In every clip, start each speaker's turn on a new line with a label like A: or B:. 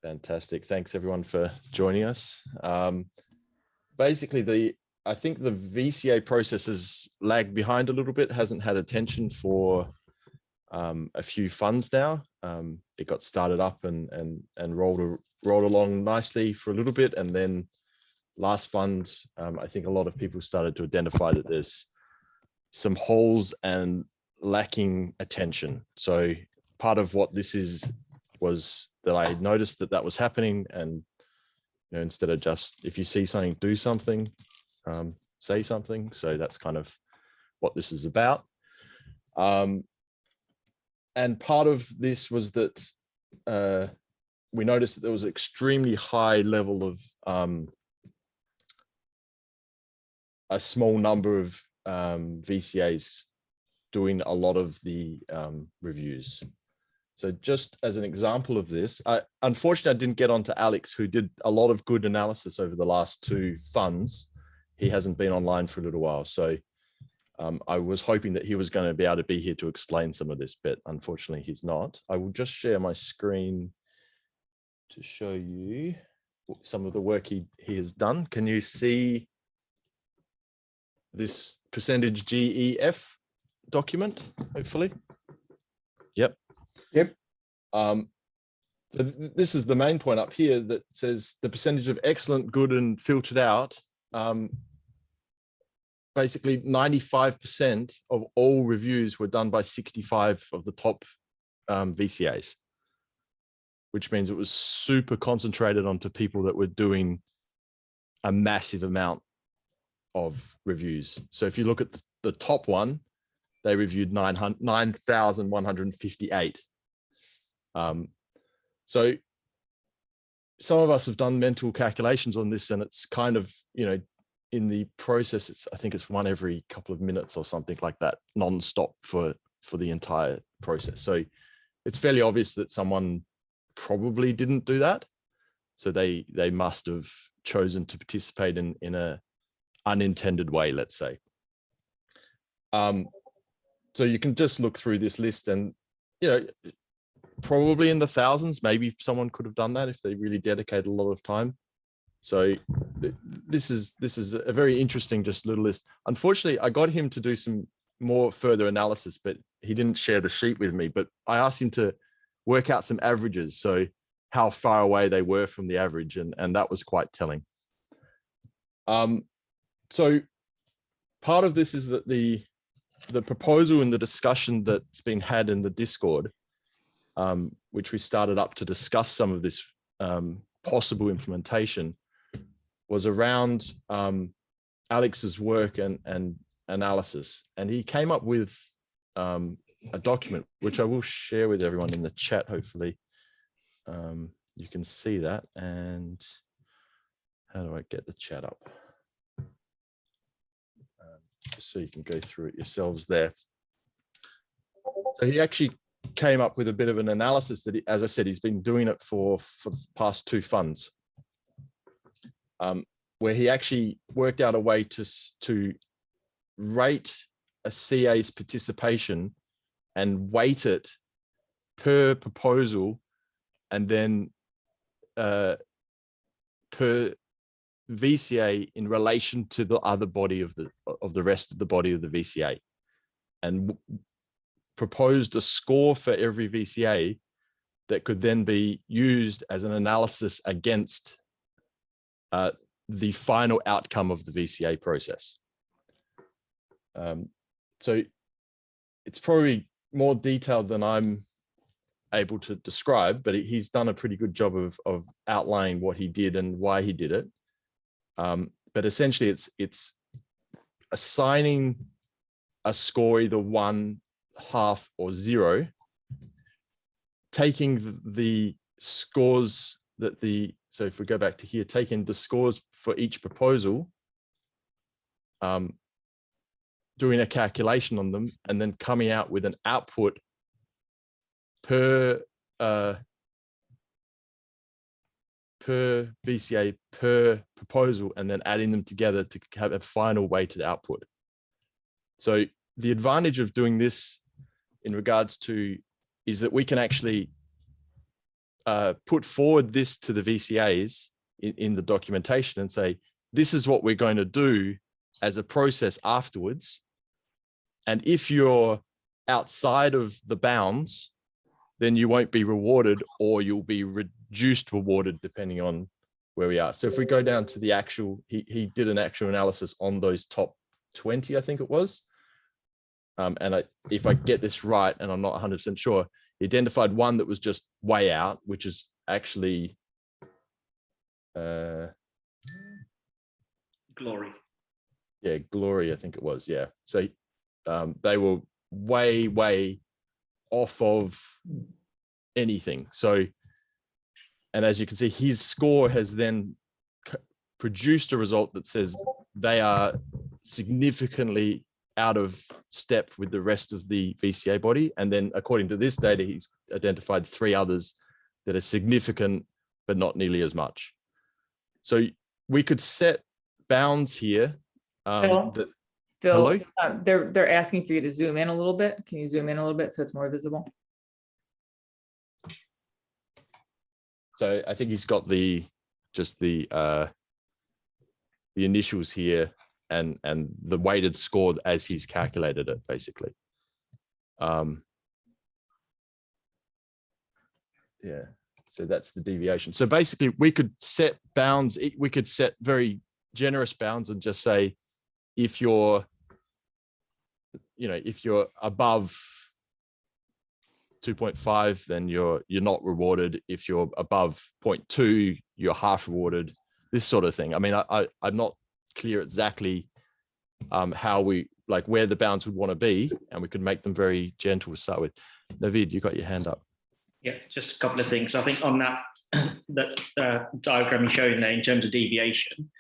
A: Fantastic. Thanks everyone for joining us. Basically, I think the VCA process has lagged behind a little bit, hasn't had attention for a few funds now. It got started up and rolled along nicely for a little bit, and then last fund, I think a lot of people started to identify that there's some holes and lacking attention. So part of what this was that I noticed that was happening, and instead of just, if you see something, do something, say something. So that's kind of what this is about. And part of this was that we noticed that there was an extremely high level of a small number of VCAs doing a lot of the reviews. So just as an example of this, unfortunately, I didn't get onto Alex, who did a lot of good analysis over the last two funds. He hasn't been online for a little while. So I was hoping that he was going to be able to be here to explain some of this, but unfortunately he's not. I will just share my screen to show you some of the work he has done. Can you see this percentage GEF document, hopefully? Yep.
B: Yep.
A: So this is the main point up here that says the percentage of excellent, good, and filtered out. Basically 95% of all reviews were done by 65 of the top VCAs, which means it was super concentrated onto people that were doing a massive amount of reviews. So if you look at the top one, they reviewed 9,158. So some of us have done mental calculations on this, and it's kind of, in the process, I think it's one every couple of minutes or something like that, non-stop for the entire process. So it's fairly obvious that someone probably didn't do that. So they must have chosen to participate in a unintended way, let's say. So you can just look through this list, and probably in the thousands, maybe someone could have done that if they really dedicated a lot of time. So this is a very interesting just little list. Unfortunately, I got him to do some more further analysis, but he didn't share the sheet with me. But I asked him to work out some averages, so how far away they were from the average, and that was quite telling. So part of this is that the proposal and the discussion that's been had in the Discord, which we started up to discuss some of this possible implementation, was around Alex's work and analysis. And he came up with a document, which I will share with everyone in the chat, hopefully. You can see that. And how do I get the chat up? Just so you can go through it yourselves there. So he actually came up with a bit of an analysis that, as I said, he's been doing it for the past two funds, where he actually worked out a way to rate a CA's participation and weight it per proposal, and then per VCA in relation to the other body of the rest of the body of the VCA, and proposed a score for every VCA that could then be used as an analysis against the final outcome of the VCA process. So it's probably more detailed than I'm able to describe, but he's done a pretty good job of outlining what he did and why he did it. But essentially it's assigning a score, either 1, half, or 0, taking the scores that so if we go back to here, taking the scores for each proposal, doing a calculation on them, and then coming out with an output per VCA per proposal, and then adding them together to have a final weighted output. So the advantage of doing this in regards to is that we can actually put forward this to the VCAs in the documentation and say, this is what we're going to do as a process afterwards. And if you're outside of the bounds, then you won't be rewarded, or you'll be reduced rewarded depending on where we are. So if we go down to the actual, he did an actual analysis on those top 20, I think it was. And if I get this right, and I'm not 100% sure, he identified one that was just way out, which is actually
B: Glory.
A: Yeah, Glory, I think it was. Yeah. So they were way off of anything. So, and as you can see, his score has then produced a result that says they are significantly out of step with the rest of the VCA body. And then according to this data, he's identified 3 others that are significant, but not nearly as much. So we could set bounds here.
C: Phil,
A: Hello?
C: They're asking for you to zoom in a little bit. Can you zoom in a little bit so it's more visible?
A: So I think he's got the initials here and the weighted score as he's calculated it, basically. Yeah, so that's the deviation. So basically we could set bounds, we could set very generous bounds and just say, if you're above 2.5, then you're not rewarded. If you're above 0.2, you're half rewarded, this sort of thing. I mean, I'm not clear exactly how where the bounds would want to be, and we could make them very gentle to start with. Navid, you got your hand up.
B: Yeah, just a couple of things. I think on that diagram you're showing there in terms of deviation,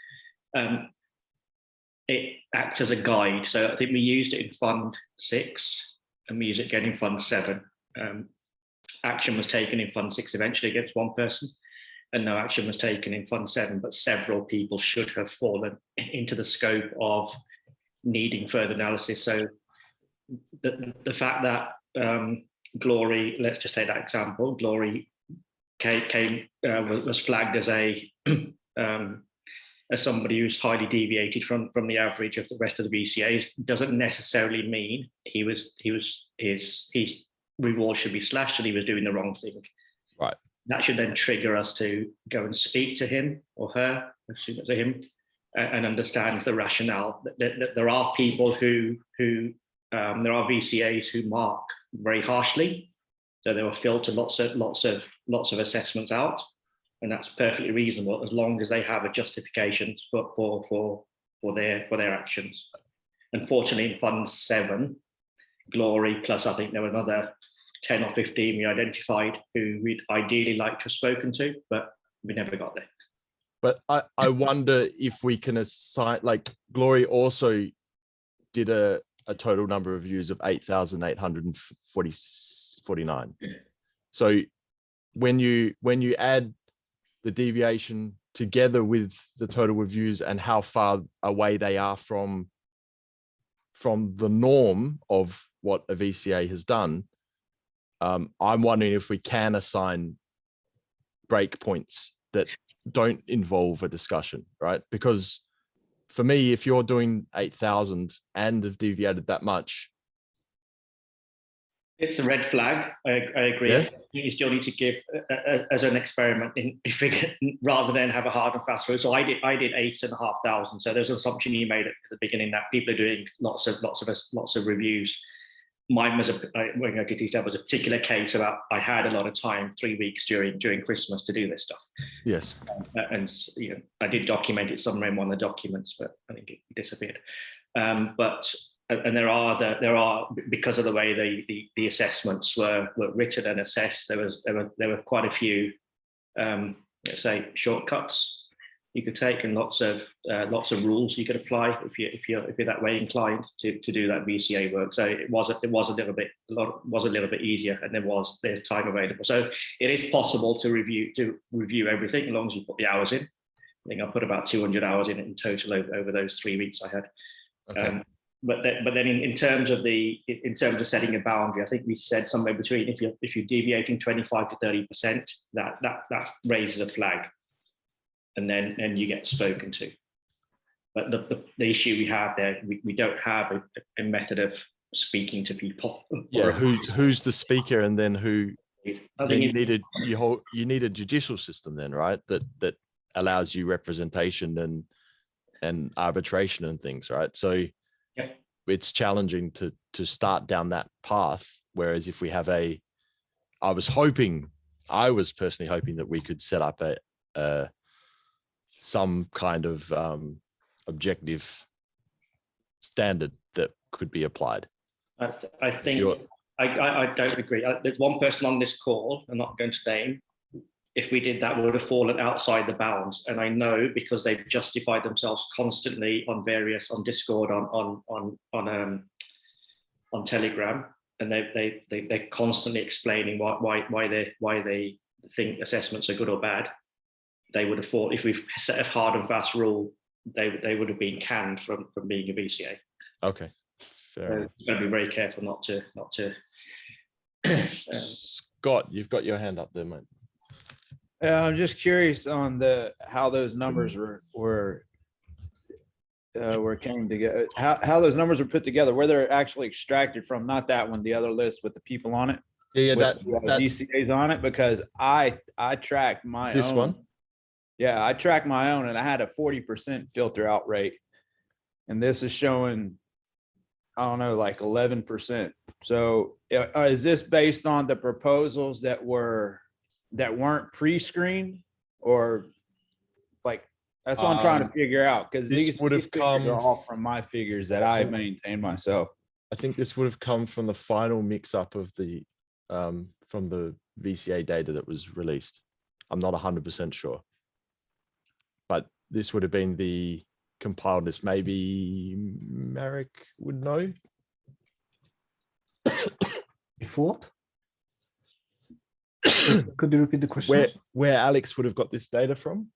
B: it acts as a guide. So I think we used it in Fund 6 and we use it again in Fund 7. Action was taken in Fund 6 eventually against one person, and no action was taken in Fund 7, but several people should have fallen into the scope of needing further analysis. So the fact that Glory, let's just take that example, Glory was flagged as as somebody who's highly deviated from the average of the rest of the VCAs, doesn't necessarily mean his reward should be slashed and he was doing the wrong thing.
A: Right.
B: That should then trigger us to go and speak to him or her, to him, and understand the rationale. That there are people who there are VCAs who mark very harshly, so they will filter lots of assessments out, and that's perfectly reasonable as long as they have a justification for their actions. Unfortunately, in Fund 7, Glory, plus I think there were another 10 or 15 we identified who we'd ideally like to have spoken to, but we never got there.
A: But I wonder if we can assign, like Glory also did a total number of views of 8,849. So when you add the deviation together with the total reviews and how far away they are from the norm of what a VCA has done, I'm wondering if we can assign breakpoints that don't involve a discussion, right? Because for me, if you're doing 8,000 and have deviated that much,
B: it's a red flag. I agree.
A: Yeah.
B: You still need to give as an experiment rather than have a hard and fast rule. So I did 8,500. So there's an assumption you made at the beginning that people are doing lots of reviews. Mine was when I did detail was a particular case about I had a lot of time, 3 weeks during Christmas to do this stuff.
A: yes,
B: And I did document it somewhere in one of the documents, but I think it disappeared. And there are because of the way the assessments were written and assessed, there were quite a few let's say shortcuts you could take, and lots of rules you could apply if you're that way inclined to do that VCA work. So it was a little bit easier, and there's time available. So it is possible to review everything as long as you put the hours in. I think I put about 200 hours in total over those 3 weeks I had.
A: okay.
B: but then in terms of setting a boundary, I think we said somewhere between if you're deviating 25 to 30%, that raises a flag, and then you get spoken to. But the issue we have there, we don't have a method of speaking to people.
A: Yeah, who's the speaker, and then who?
B: I
A: Then
B: think
A: you need a judicial system, then, right? That allows you representation and arbitration and things, right? So
B: Yep.
A: it's challenging to start down that path. Whereas if we have I was personally hoping that we could set up some kind of objective standard that could be applied.
B: I think I don't agree. There's one person on this call, I'm not going to name. If we did that, we would have fallen outside the bounds. And I know because they've justified themselves constantly on Discord, on Telegram, and they're constantly explaining why they think assessments are good or bad. They would have thought if we've set a hard and fast rule, they would have been canned from being a VCA.
A: Okay, fair enough.
B: Got to be very careful not to.
D: Scott, you've got your hand up there, mate.
E: I'm just curious on how those numbers were came together, how those numbers were put together, where they're actually extracted from, not that one, the other list with the people on it.
A: Yeah,
E: with
A: that's
E: VCAs on it, because I tracked my
A: this
E: own.
A: one.
E: Yeah, I tracked my own, and I had a 40% filter out rate, and this is showing, I don't know, like 11%. So is this based on the proposals that weren't pre-screened, or like, that's what I'm trying to figure out, because these
A: would have come
E: off from my figures that I maintained myself.
A: I think this would have come from the final mix-up of the from the VCA data that was released. I'm not 100% sure, but this would have been the compiled list. Maybe Marek would know.
F: If what? Could you repeat the question?
A: Where Alex would have got this data from?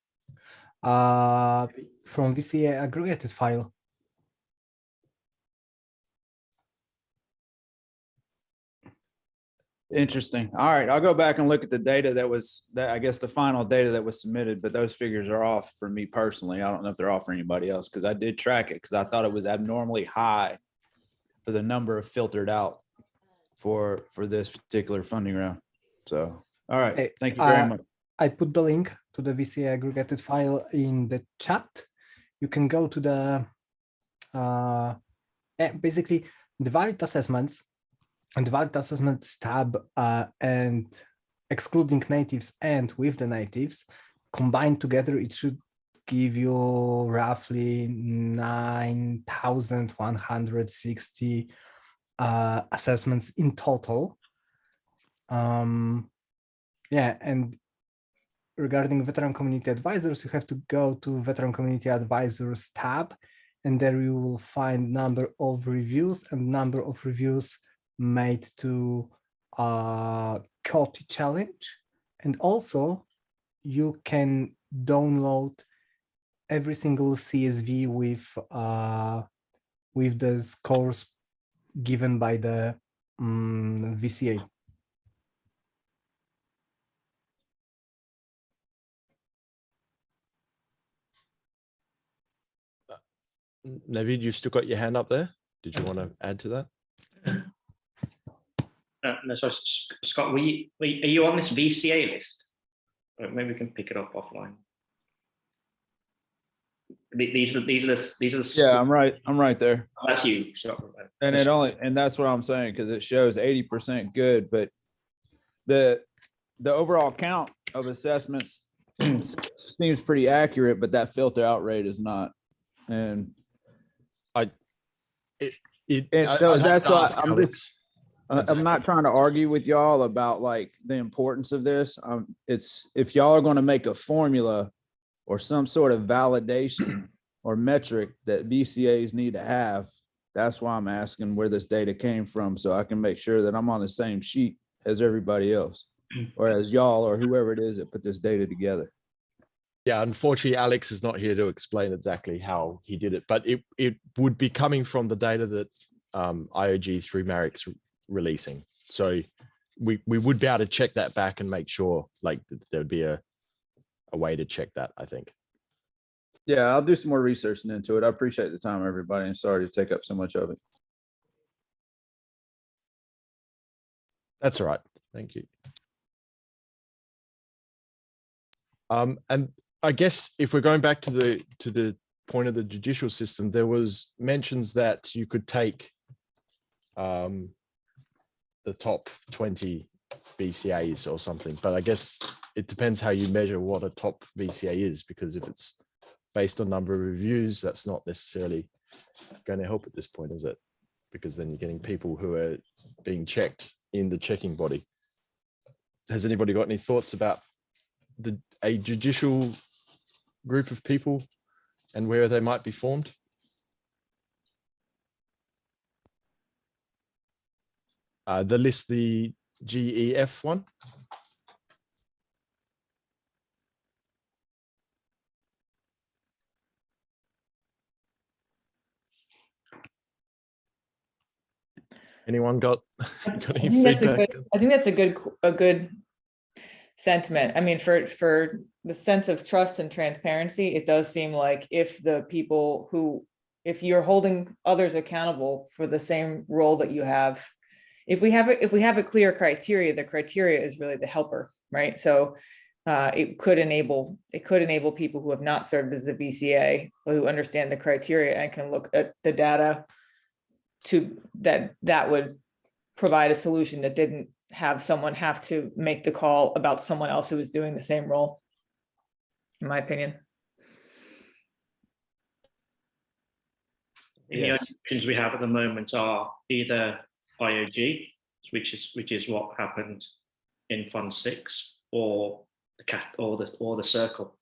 F: From VCA aggregated file.
E: Interesting. All right, I'll go back and look at the data I guess the final data that was submitted, but those figures are off for me personally. I don't know if they're off for anybody else, because I did track it, because I thought it was abnormally high for the number of filtered out for this particular funding round. So, all right,
F: Hey,
E: thank you very much.
F: I put the link to the VCA aggregated file in the chat. You can go to the basically the valid assessments and the valid assessments tab, and excluding natives and with the natives combined together, it should give you roughly 9,160 assessments in total. Yeah, and regarding veteran community advisors, you have to go to veteran community advisors tab, and there you will find number of reviews and number of reviews made to COTI challenge. And also you can download every single CSV with the scores given by the VCA.
A: Navid, you still got your hand up there? Did you want to add to that?
B: No, sorry, Scott, are you on this VCA list? Maybe we can pick it up offline. These are the.
E: Yeah, I'm right there.
B: That's you, Scott.
E: And that's what I'm saying, because it shows 80% good, but the overall count of assessments seems pretty accurate, but that filter out rate is not. And that's why I'm not trying to argue with y'all about like the importance of this. It's, if y'all are going to make a formula or some sort of validation or metric that VCAs need to have, that's why I'm asking where this data came from, so I can make sure that I'm on the same sheet as everybody else, or as y'all or whoever it is that put this data together.
A: Yeah, unfortunately, Alex is not here to explain exactly how he did it, but it would be coming from the data that IOG through Marrick's releasing. So we would be able to check that back and make sure like there'd be a way to check that, I think.
E: Yeah, I'll do some more researching into it. I appreciate the time, everybody, and sorry to take up so much of it.
A: That's all right. Thank you. And I guess if we're going back to the point of the judicial system, there was mentions that you could take the top 20 VCAs or something, but I guess it depends how you measure what a top VCA is, because if it's based on number of reviews, that's not necessarily going to help at this point, is it? Because then you're getting people who are being checked in the checking body. Has anybody got any thoughts about a judicial group of people and where they might be formed? The list, the GEF one. Anyone got any feedback?
C: I think that's a good sentiment. I mean, for the sense of trust and transparency, it does seem like if you're holding others accountable for the same role that you have, if we have a clear criteria, the criteria is really the helper, right? So it could enable people who have not served as a VCA, who understand the criteria and can look at the data that would provide a solution that didn't have someone have to make the call about someone else who was doing the same role, in my opinion.
B: The options we have at the moment are either IOG, which is what happened in Fund 6, or the circle.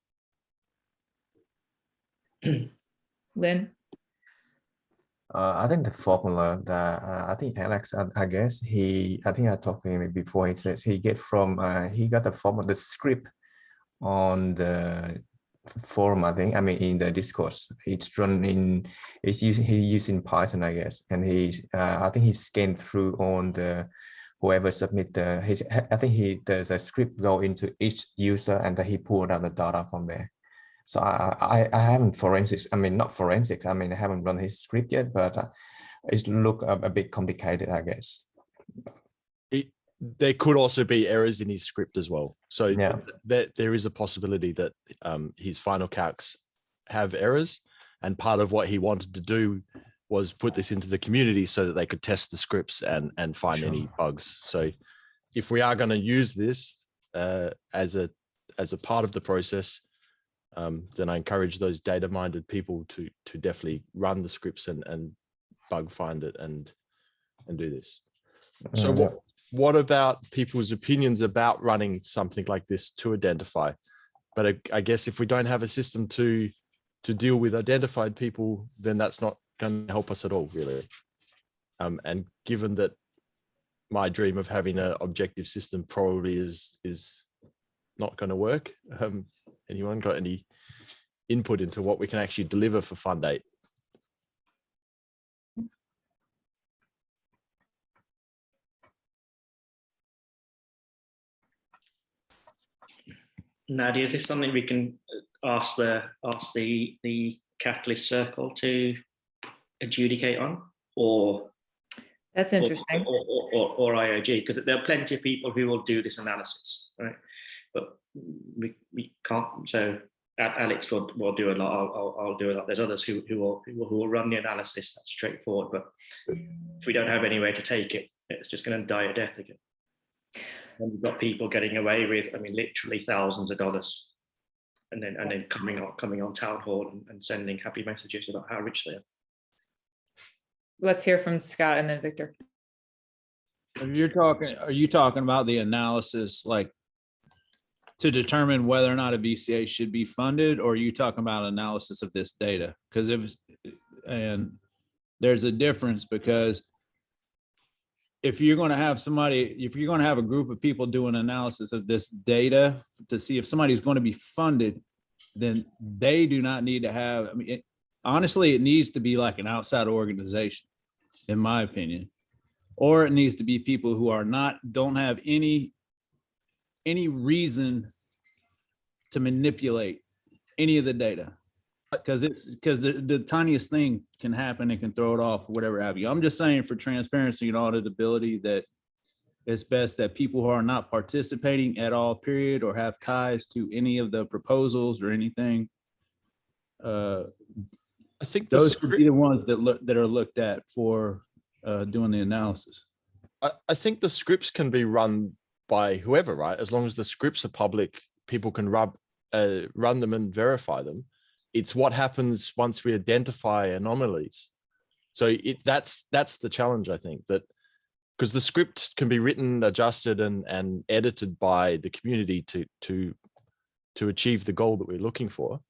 C: Lynn?
G: I think the formula that I think Alex, I guess I think I talked to him before. He says he got the formula, the script on the forum. I mean in the discourse. It's run in. He using Python, I guess, and I think he scanned through on the whoever submit I think does a script go into each user and then he pulled out the data from there. So I haven't forensics. I mean, not forensics. I mean, I haven't run his script yet, but it look a bit complicated, I guess.
A: There could also be errors in his script as well. So
G: yeah,
A: there is a possibility that his final calcs have errors. And part of what he wanted to do was put this into the community so that they could test the scripts and find any bugs. So if we are going to use this as a part of the process, then I encourage those data-minded people to definitely run the scripts and bug find it and do this. So what about people's opinions about running something like this to identify? But I guess if we don't have a system to deal with identified people, then that's not going to help us at all, really. And given that my dream of having an objective system probably is not going to work, anyone got any input into what we can actually deliver for Fund 8?
B: Nadia, is this something we can ask the Catalyst Circle to adjudicate on, or
C: That's interesting.
B: or IOG? Because there are plenty of people who will do this analysis, right? But we can't. So Alex will do a lot. I'll do a lot. There's others who will run the analysis. That's straightforward. But if we don't have anywhere to take it, it's just going to die a death again. And we've got people getting away with, I mean, literally thousands of dollars, and then coming on town hall and sending happy messages about how rich they are.
C: Let's hear from Scott and then Victor.
E: Are you talking about the analysis, like to determine whether or not a VCA should be funded, or are you talking about analysis of this data? Because there's a difference, because if you're going to have a group of people doing analysis of this data to see if somebody's going to be funded, then they do not need to have, I mean, honestly, it needs to be like an outside organization, in my opinion. Or it needs to be people who are don't have any reason to manipulate any of the data. Because the tiniest thing can happen and can throw it off, whatever have you. I'm just saying for transparency and auditability that it's best that people who are not participating at all, period, or have ties to any of the proposals or anything,
A: I think
E: those could be the ones that are looked at for doing the analysis.
A: I think the scripts can be run by whoever, right? As long as the scripts are public, people can run them and verify them. It's what happens once we identify anomalies. So that's the challenge, I think, that because the script can be written, adjusted, and edited by the community to achieve the goal that we're looking for,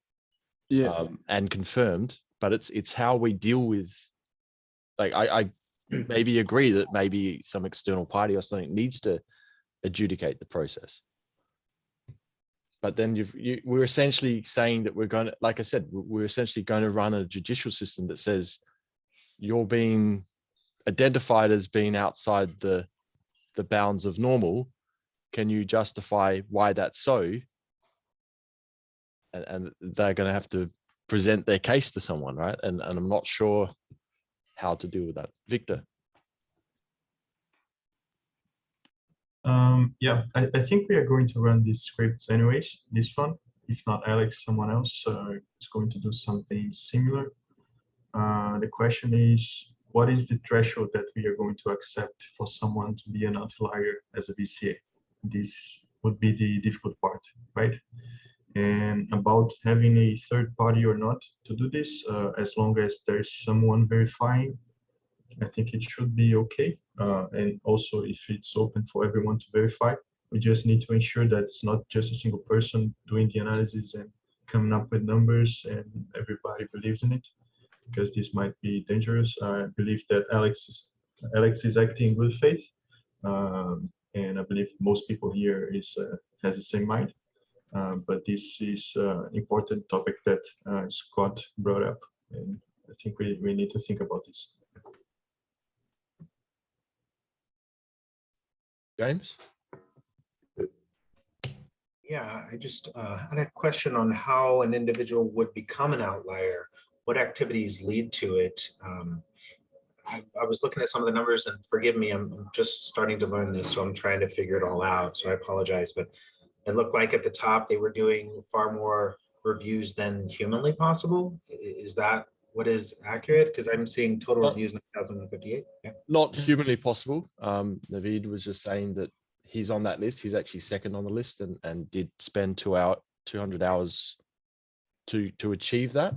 A: and confirmed. But it's how we deal with, like, I maybe agree that maybe some external party or something needs to adjudicate the process. But then we're essentially saying that we're going to, like I said, we're essentially going to run a judicial system that says you're being identified as being outside the bounds of normal. Can you justify why that's so? And they're going to have to present their case to someone, right? And I'm not sure how to deal with that. Victor.
H: Yeah, I think we are going to run these scripts anyways, this one. If not Alex, someone else is going to do something similar. The question is, what is the threshold that we are going to accept for someone to be an outlier as a VCA? This would be the difficult part, right? And about having a third party or not to do this, as long as there's someone verifying, I think it should be okay. And also, if it's open for everyone to verify, we just need to ensure that it's not just a single person doing the analysis and coming up with numbers and everybody believes in it, because this might be dangerous. I believe that Alex is acting in good faith, and I believe most people here has the same mind. But this is an important topic that Scott brought up, and I think we need to think about this.
A: James?
I: Yeah, I just had a question on how an individual would become an outlier. What activities lead to it? I was looking at some of the numbers, and forgive me, I'm just starting to learn this, so I'm trying to figure it all out. So I apologize, but it looked like at the top they were doing far more reviews than humanly possible. Is that what is accurate? Because I'm seeing total reviews 9,158. Yeah.
A: Not humanly possible. Naveed was just saying that he's on that list. He's actually second on the list and did spend 200 hours to achieve that.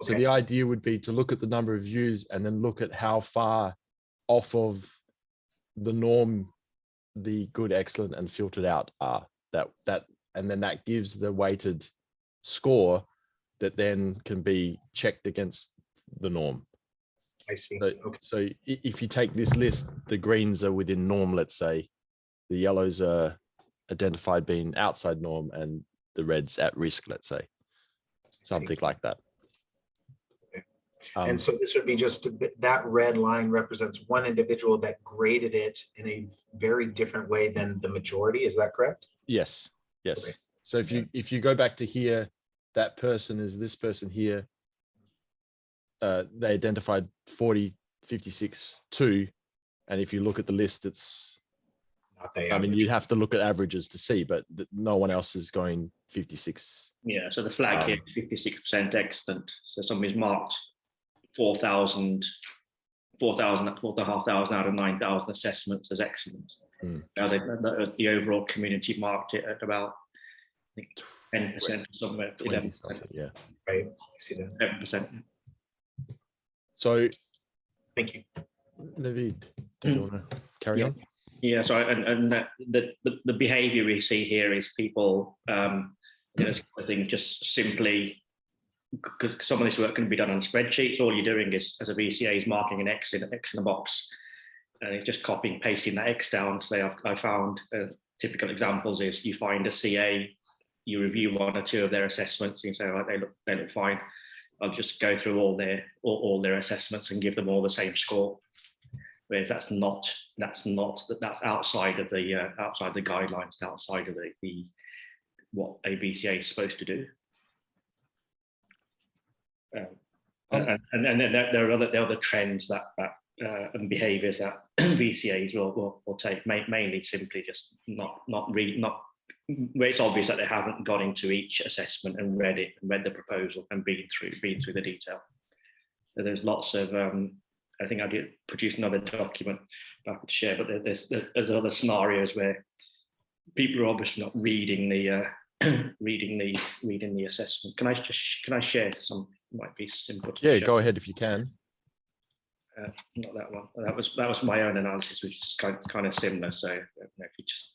A: Okay. So the idea would be to look at the number of views and then look at how far off of the norm the good, excellent, and filtered out are. And then that gives the weighted score that then can be checked against the norm.
I: I see.
A: So,
I: okay.
A: So if you take this list, the greens are within norm, let's say, the yellows are identified being outside norm, and the reds at risk, let's say, something like that.
I: Okay. And so this would be just that red line represents one individual that graded it in a very different way than the majority. Is that correct?
A: Yes. Yes.
I: Okay.
A: So if you go back to here, that person is this person here. They identified 40, 56, 2. And if you look at the list, it's, I mean, you'd have to look at averages to see, but no one else is going 56.
B: Yeah, so the flag here is 56% excellent. So somebody's marked 4,500 out of 9,000 assessments as excellent. Now the overall community marked it at about, I think, 10% or somewhere, 11%.
A: Yeah,
I: right. I see that.
B: 11%.
A: So,
I: thank you,
A: Naveed. Do you want to carry on?
B: Yeah. So, and the behaviour we see here is people, I think, just simply, because some of this work can be done on spreadsheets. All you're doing is, as a VCA, is marking an X in a box, and it's just copying, pasting that X down. So I found typical examples is you find a CA you review one or two of their assessments, and you say, right, they look fine. I'll just go through all their assessments and give them all the same score. Whereas that's outside of the guidelines, outside of the what a VCA is supposed to do. And then there are other trends that and behaviours that VCAs will take, mainly simply just not where it's obvious that they haven't gone into each assessment and read the proposal and been through the detail. So there's lots of I think I did produce another document back to share, but there's other scenarios where people are obviously not reading the reading the assessment. Can I share some? Might be simple to
A: Yeah,
B: show.
A: go ahead if you can.
B: Not that one. That was my own analysis, which is kind of similar. So if you just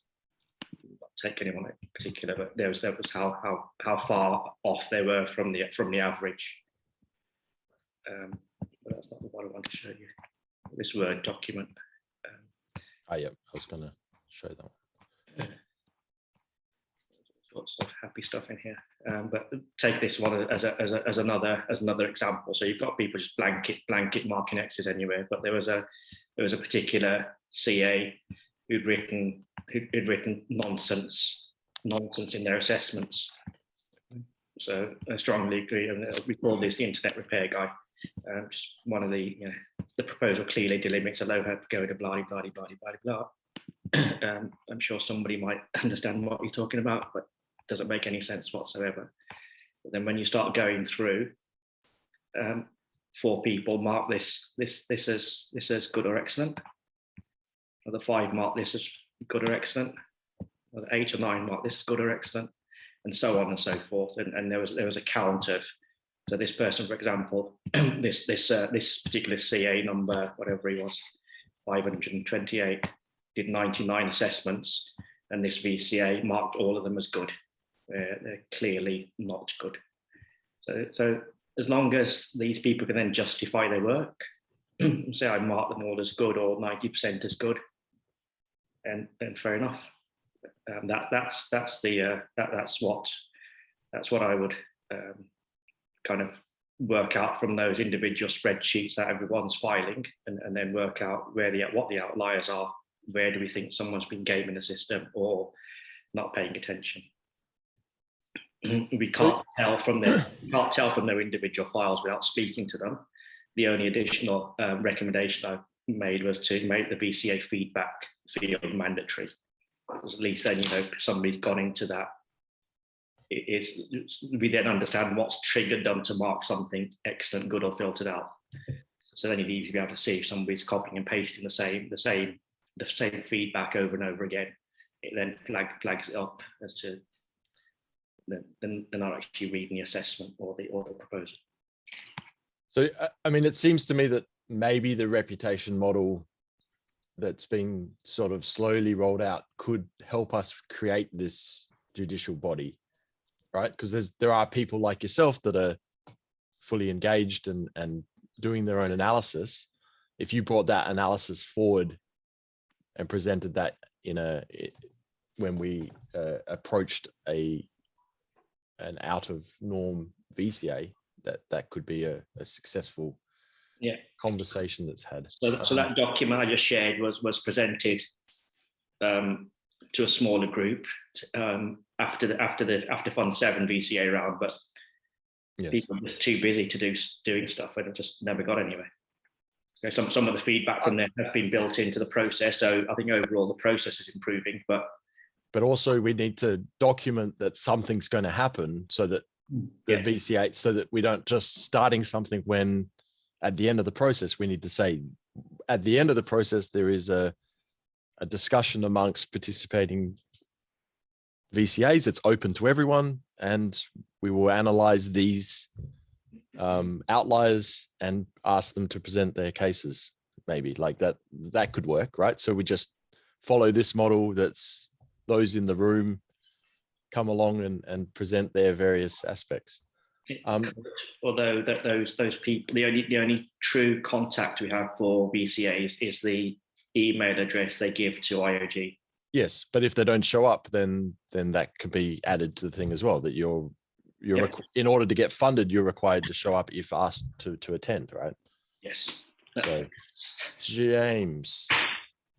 B: not take anyone in particular, but that was how far off they were from the average. But that's not what I want to show you. This Word document.
A: Oh yeah, I was going to show that one.
B: Lots of happy stuff in here, but take this one as another example. So you've got people just blanket marking X's anywhere, but there was a particular CA who'd written nonsense in their assessments. So I strongly agree, and we call this the internet repair guy. Just one of the proposal clearly delimits a low head go to blah blah blah blah blah. I'm sure somebody might understand what you're talking about, but doesn't make any sense whatsoever. But then when you start going through, 4 people mark this as good or excellent. Other 5 mark this as good or excellent. Other 8 or 9 mark this as good or excellent, and so on and so forth. And there was a count of, so this person, for example, this particular CA number, whatever he was, 528, did 99 assessments, and this VCA marked all of them as good. They're clearly not good. So as long as these people can then justify their work, say I mark them all as good or 90% as good, and fair enough. That's what I would kind of work out from those individual spreadsheets that everyone's filing, and then work out what the outliers are. Where do we think someone's been gaming the system or not paying attention? We can't tell from their individual files without speaking to them. The only additional recommendation I made was to make the VCA feedback field mandatory. Because at least then somebody's gone into that. We then understand what's triggered them to mark something excellent, good, or filtered out. So then you'd easily be able to see if somebody's copying and pasting the same feedback over and over again. It then flags it up as to they're not actually reading the assessment or the proposal.
A: So, I mean, it seems to me that maybe the reputation model that's been sort of slowly rolled out could help us create this judicial body, right? Because there are people like yourself that are fully engaged and doing their own analysis. If you brought that analysis forward and presented that when we approached an out of norm VCA, that could be a successful conversation that's had.
B: So that document I just shared was presented to a smaller group after Fund 7 VCA round, but people were too busy to doing stuff, and it just never got anywhere. Some of the feedback from there has been built into the process, so I think overall the process is improving. But
A: also we need to document that something's going to happen, so that the VCA, so that we don't just starting something when at the end of the process, we need to say at the end of the process, there is a discussion amongst participating VCAs. It's open to everyone, and we will analyze these outliers and ask them to present their cases. Maybe like that could work, right? So we just follow this model. That's those in the room come along and present their various aspects.
B: Although those people, the only true contact we have for VCAs is the email address they give to IOG.
A: Yes, but if they don't show up, then that could be added to the thing as well, that you're
B: Yeah.
A: in order to get funded, you're required to show up if asked to attend, right?
B: Yes.
A: So James,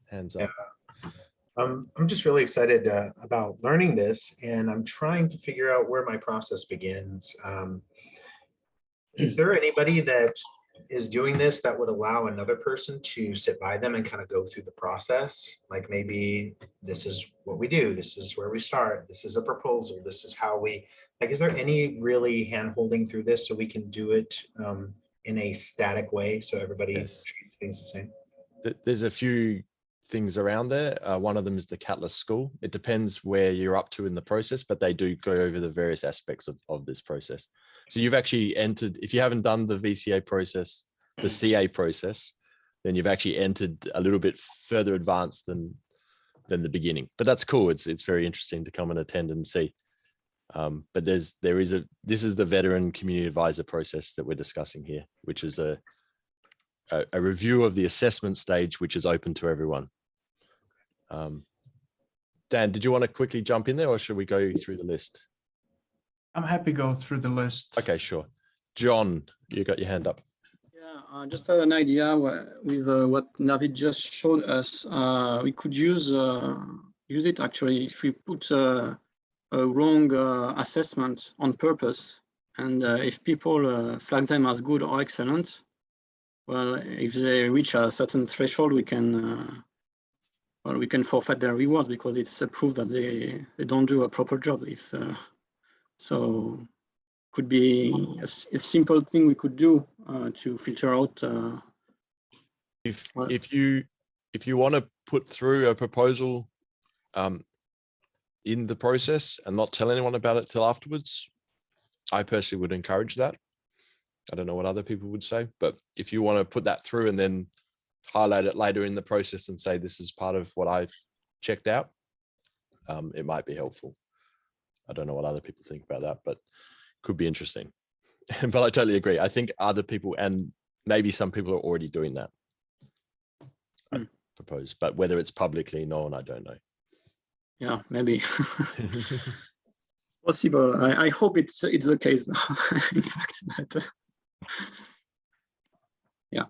A: hands up.
I: I'm just really excited about learning this, and I'm trying to figure out where my process begins. Is there anybody that is doing this that would allow another person to sit by them and kind of go through the process? Like maybe this is what we do, this is where we start, this is a proposal, this is how we, like, is there any really hand holding through this so we can do it in a static way so everybody
A: Yes.
I: treats things the same?
A: There's a few things around there. One of them is the Catalyst School. It depends where you're up to in the process, but they do go over the various aspects of this process. So you've actually entered, if you haven't done the VCA process, the CA process, then you've actually entered a little bit further advanced than the beginning. But that's cool. It's very interesting to come and attend and see. But this is the veteran community advisor process that we're discussing here, which is a review of the assessment stage, which is open to everyone. Dan, did you want to quickly jump in there, or should we go through the list?
J: I'm happy to go through the list.
A: Okay, sure. John, you got your hand up.
K: Yeah, just had an idea with what Navid just showed us. We could use it actually if we put a wrong assessment on purpose, and if people flag them as good or excellent, well, if they reach a certain threshold, we can forfeit their rewards because it's a proof that they don't do a proper job. So could be a simple thing we could do to filter out.
A: If you want to put through a proposal in the process and not tell anyone about it till afterwards, I personally would encourage that. I don't know what other people would say, but if you want to put that through and then highlight it later in the process and say this is part of what I checked out, it might be helpful. I don't know what other people think about that, but could be interesting. But I totally agree. I think other people, and maybe some people are already doing that, I propose, but whether it's publicly known, I don't know.
K: Yeah, maybe. Possible. I hope it's the case, in fact, but yeah.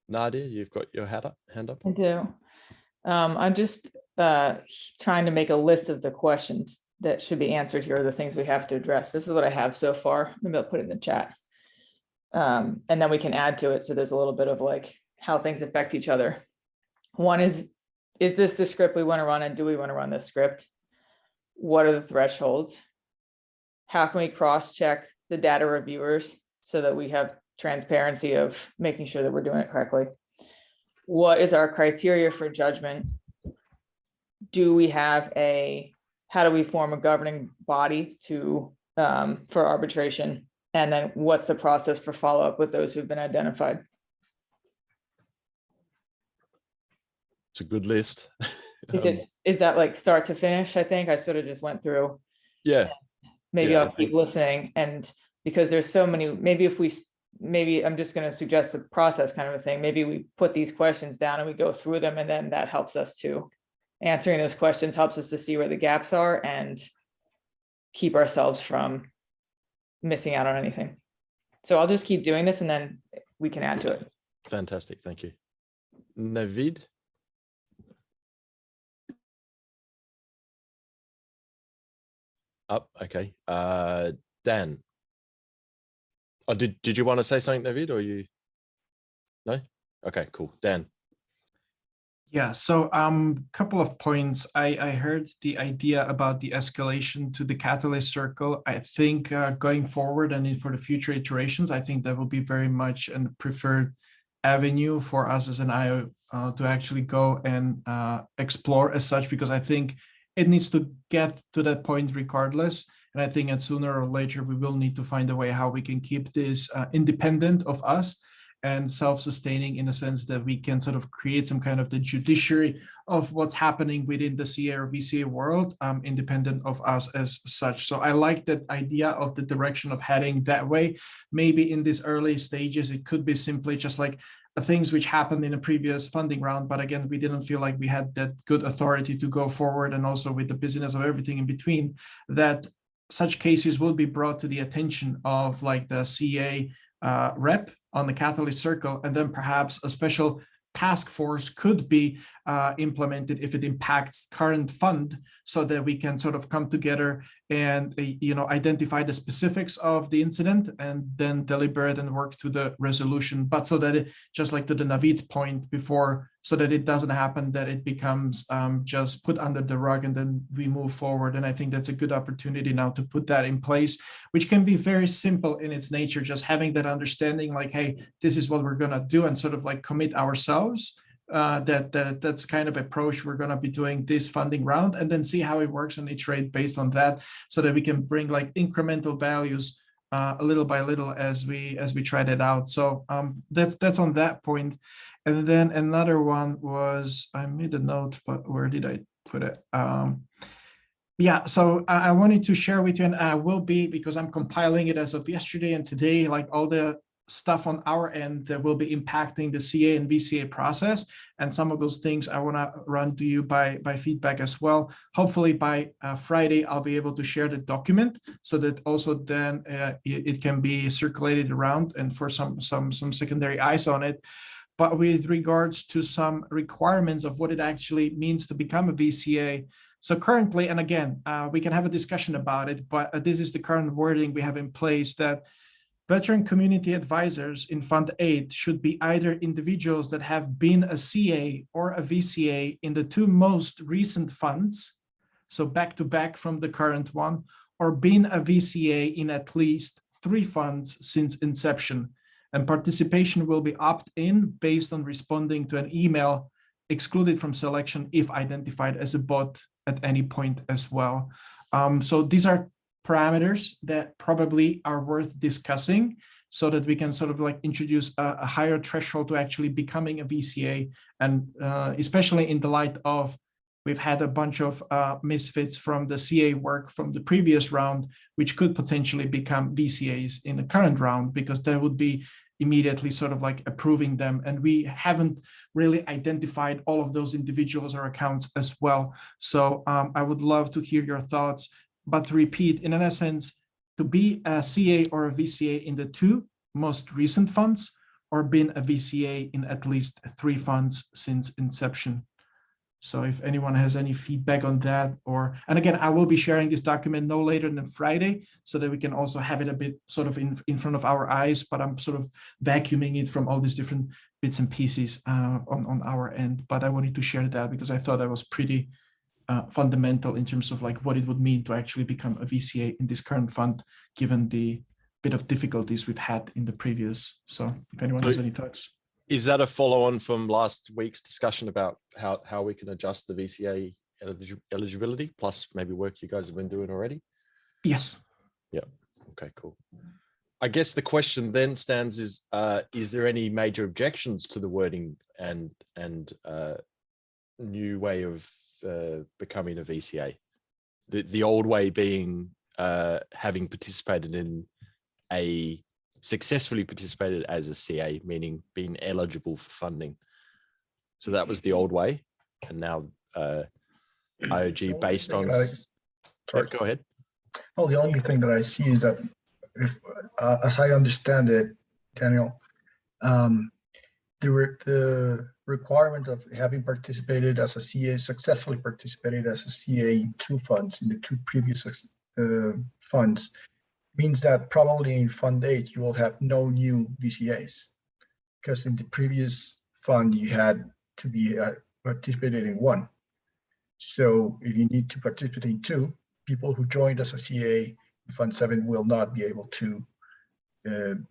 A: Nadia, you've got your hand up.
C: I do. I'm just trying to make a list of the questions that should be answered here, the things we have to address. This is what I have so far. Maybe I'll put it in the chat. And then we can add to it. So there's a little bit of like how things affect each other. One is this the script we want to run, and do we want to run this script? What are the thresholds? How can we cross-check the data reviewers so that we have transparency of making sure that we're doing it correctly? What is our criteria for judgment? Do we have how do we form a governing body for arbitration? And then what's the process for follow-up with those who've been identified?
A: It's a good list.
C: Is that like start to finish? I think I sort of just went through.
A: Yeah.
C: Maybe
A: Yeah,
C: I'll keep listening, and because there's so many, maybe I'm just going to suggest a process kind of a thing. Maybe we put these questions down and we go through them, and then that helps us to answering those questions, helps us to see where the gaps are and keep ourselves from missing out on anything. So I'll just keep doing this and then we can add to it.
A: Fantastic. Thank you. Navid. Up. Okay. Dan. Oh, did you want to say something, Navid, or you? No? Okay, cool. Dan.
J: Yeah, so couple of points. I heard the idea about the escalation to the catalyst circle. I think going forward and for the future iterations, I think that will be very much a preferred avenue for us as an IO to actually go and explore as such, because I think it needs to get to that point regardless. And I think that sooner or later, we will need to find a way how we can keep this independent of us and self-sustaining, in a sense that we can sort of create some kind of the judiciary of what's happening within the CA or VCA world, independent of us as such. So I like that idea of the direction of heading that way. Maybe in these early stages, it could be simply just like things which happened in a previous funding round, but again, we didn't feel like we had that good authority to go forward, and also with the busyness of everything in between, that such cases will be brought to the attention of like the CA rep on the Catalyst Circle, and then perhaps a special task force could be implemented if it impacts current fund, so that we can sort of come together and identify the specifics of the incident and then deliberate and work to the resolution. But so that it, just like to the Navid's point before, so that it doesn't happen that it becomes just put under the rug and then we move forward. And I think that's a good opportunity now to put that in place, which can be very simple in its nature, just having that understanding like, hey, this is what we're gonna do, and sort of like commit ourselves that's kind of approach we're going to be doing this funding round, and then see how it works and iterate based on that, so that we can bring like incremental values little by little as we try that out. So that's on that point. And then another one was, I made a note, but where did I put it? Yeah, so I wanted to share with you, and I will be, because I'm compiling it as of yesterday and today, like all the stuff on our end that will be impacting the CA and VCA process. And some of those things I want to run to you by feedback as well. Hopefully by Friday, I'll be able to share the document, so that also then it can be circulated around and for some secondary eyes on it. But with regards to some requirements of what it actually means to become a VCA. So currently, and again, we can have a discussion about it, but this is the current wording we have in place, that veteran community advisors in Fund 8 should be either individuals that have been a CA or a VCA in the two most recent funds, so back to back from the current one, or been a VCA in at least 3 funds since inception. And participation will be opt-in based on responding to an email, excluded from selection if identified as a bot at any point as well. So these are parameters that probably are worth discussing, so that we can sort of like introduce a higher threshold to actually becoming a VCA. And especially in the light of, we've had a bunch of misfits from the CA work from the previous round, which could potentially become VCAs in the current round, because that would be immediately sort of like approving them. And we haven't really identified all of those individuals or accounts as well. So I would love to hear your thoughts. But to repeat, in essence, to be a CA or a VCA in the 2 most recent funds, or been a VCA in at least 3 funds since inception. So if anyone has any feedback on that, and again, I will be sharing this document no later than Friday, so that we can also have it a bit sort of in front of our eyes, but I'm sort of vacuuming it from all these different bits and pieces on our end. But I wanted to share that because I thought that was pretty fundamental in terms of like what it would mean to actually become a VCA in this current fund, given the bit of difficulties we've had in the previous. So if anyone has any thoughts.
A: Is that a follow-on from last week's discussion about how we can adjust the VCA eligibility, plus maybe work you guys have been doing already?
J: Yes.
A: Yeah. Okay, cool. I guess the question then stands is there any major objections to the wording and new way of becoming a VCA? The old way being having participated in successfully participated as a CA, meaning being eligible for funding. So that was the old way, and now IOG based on. Sorry, go ahead.
L: Oh, the only thing that I see is that if, as I understand it, Daniel, the requirement of having participated as a CA, successfully participated as a CA in 2 funds, in the 2 previous funds, means that probably in Fund 8, you will have no new VCAs, because in the previous fund, you had to be participated in 1. So if you need to participate in 2, people who joined as a CA in Fund 7 will not be able to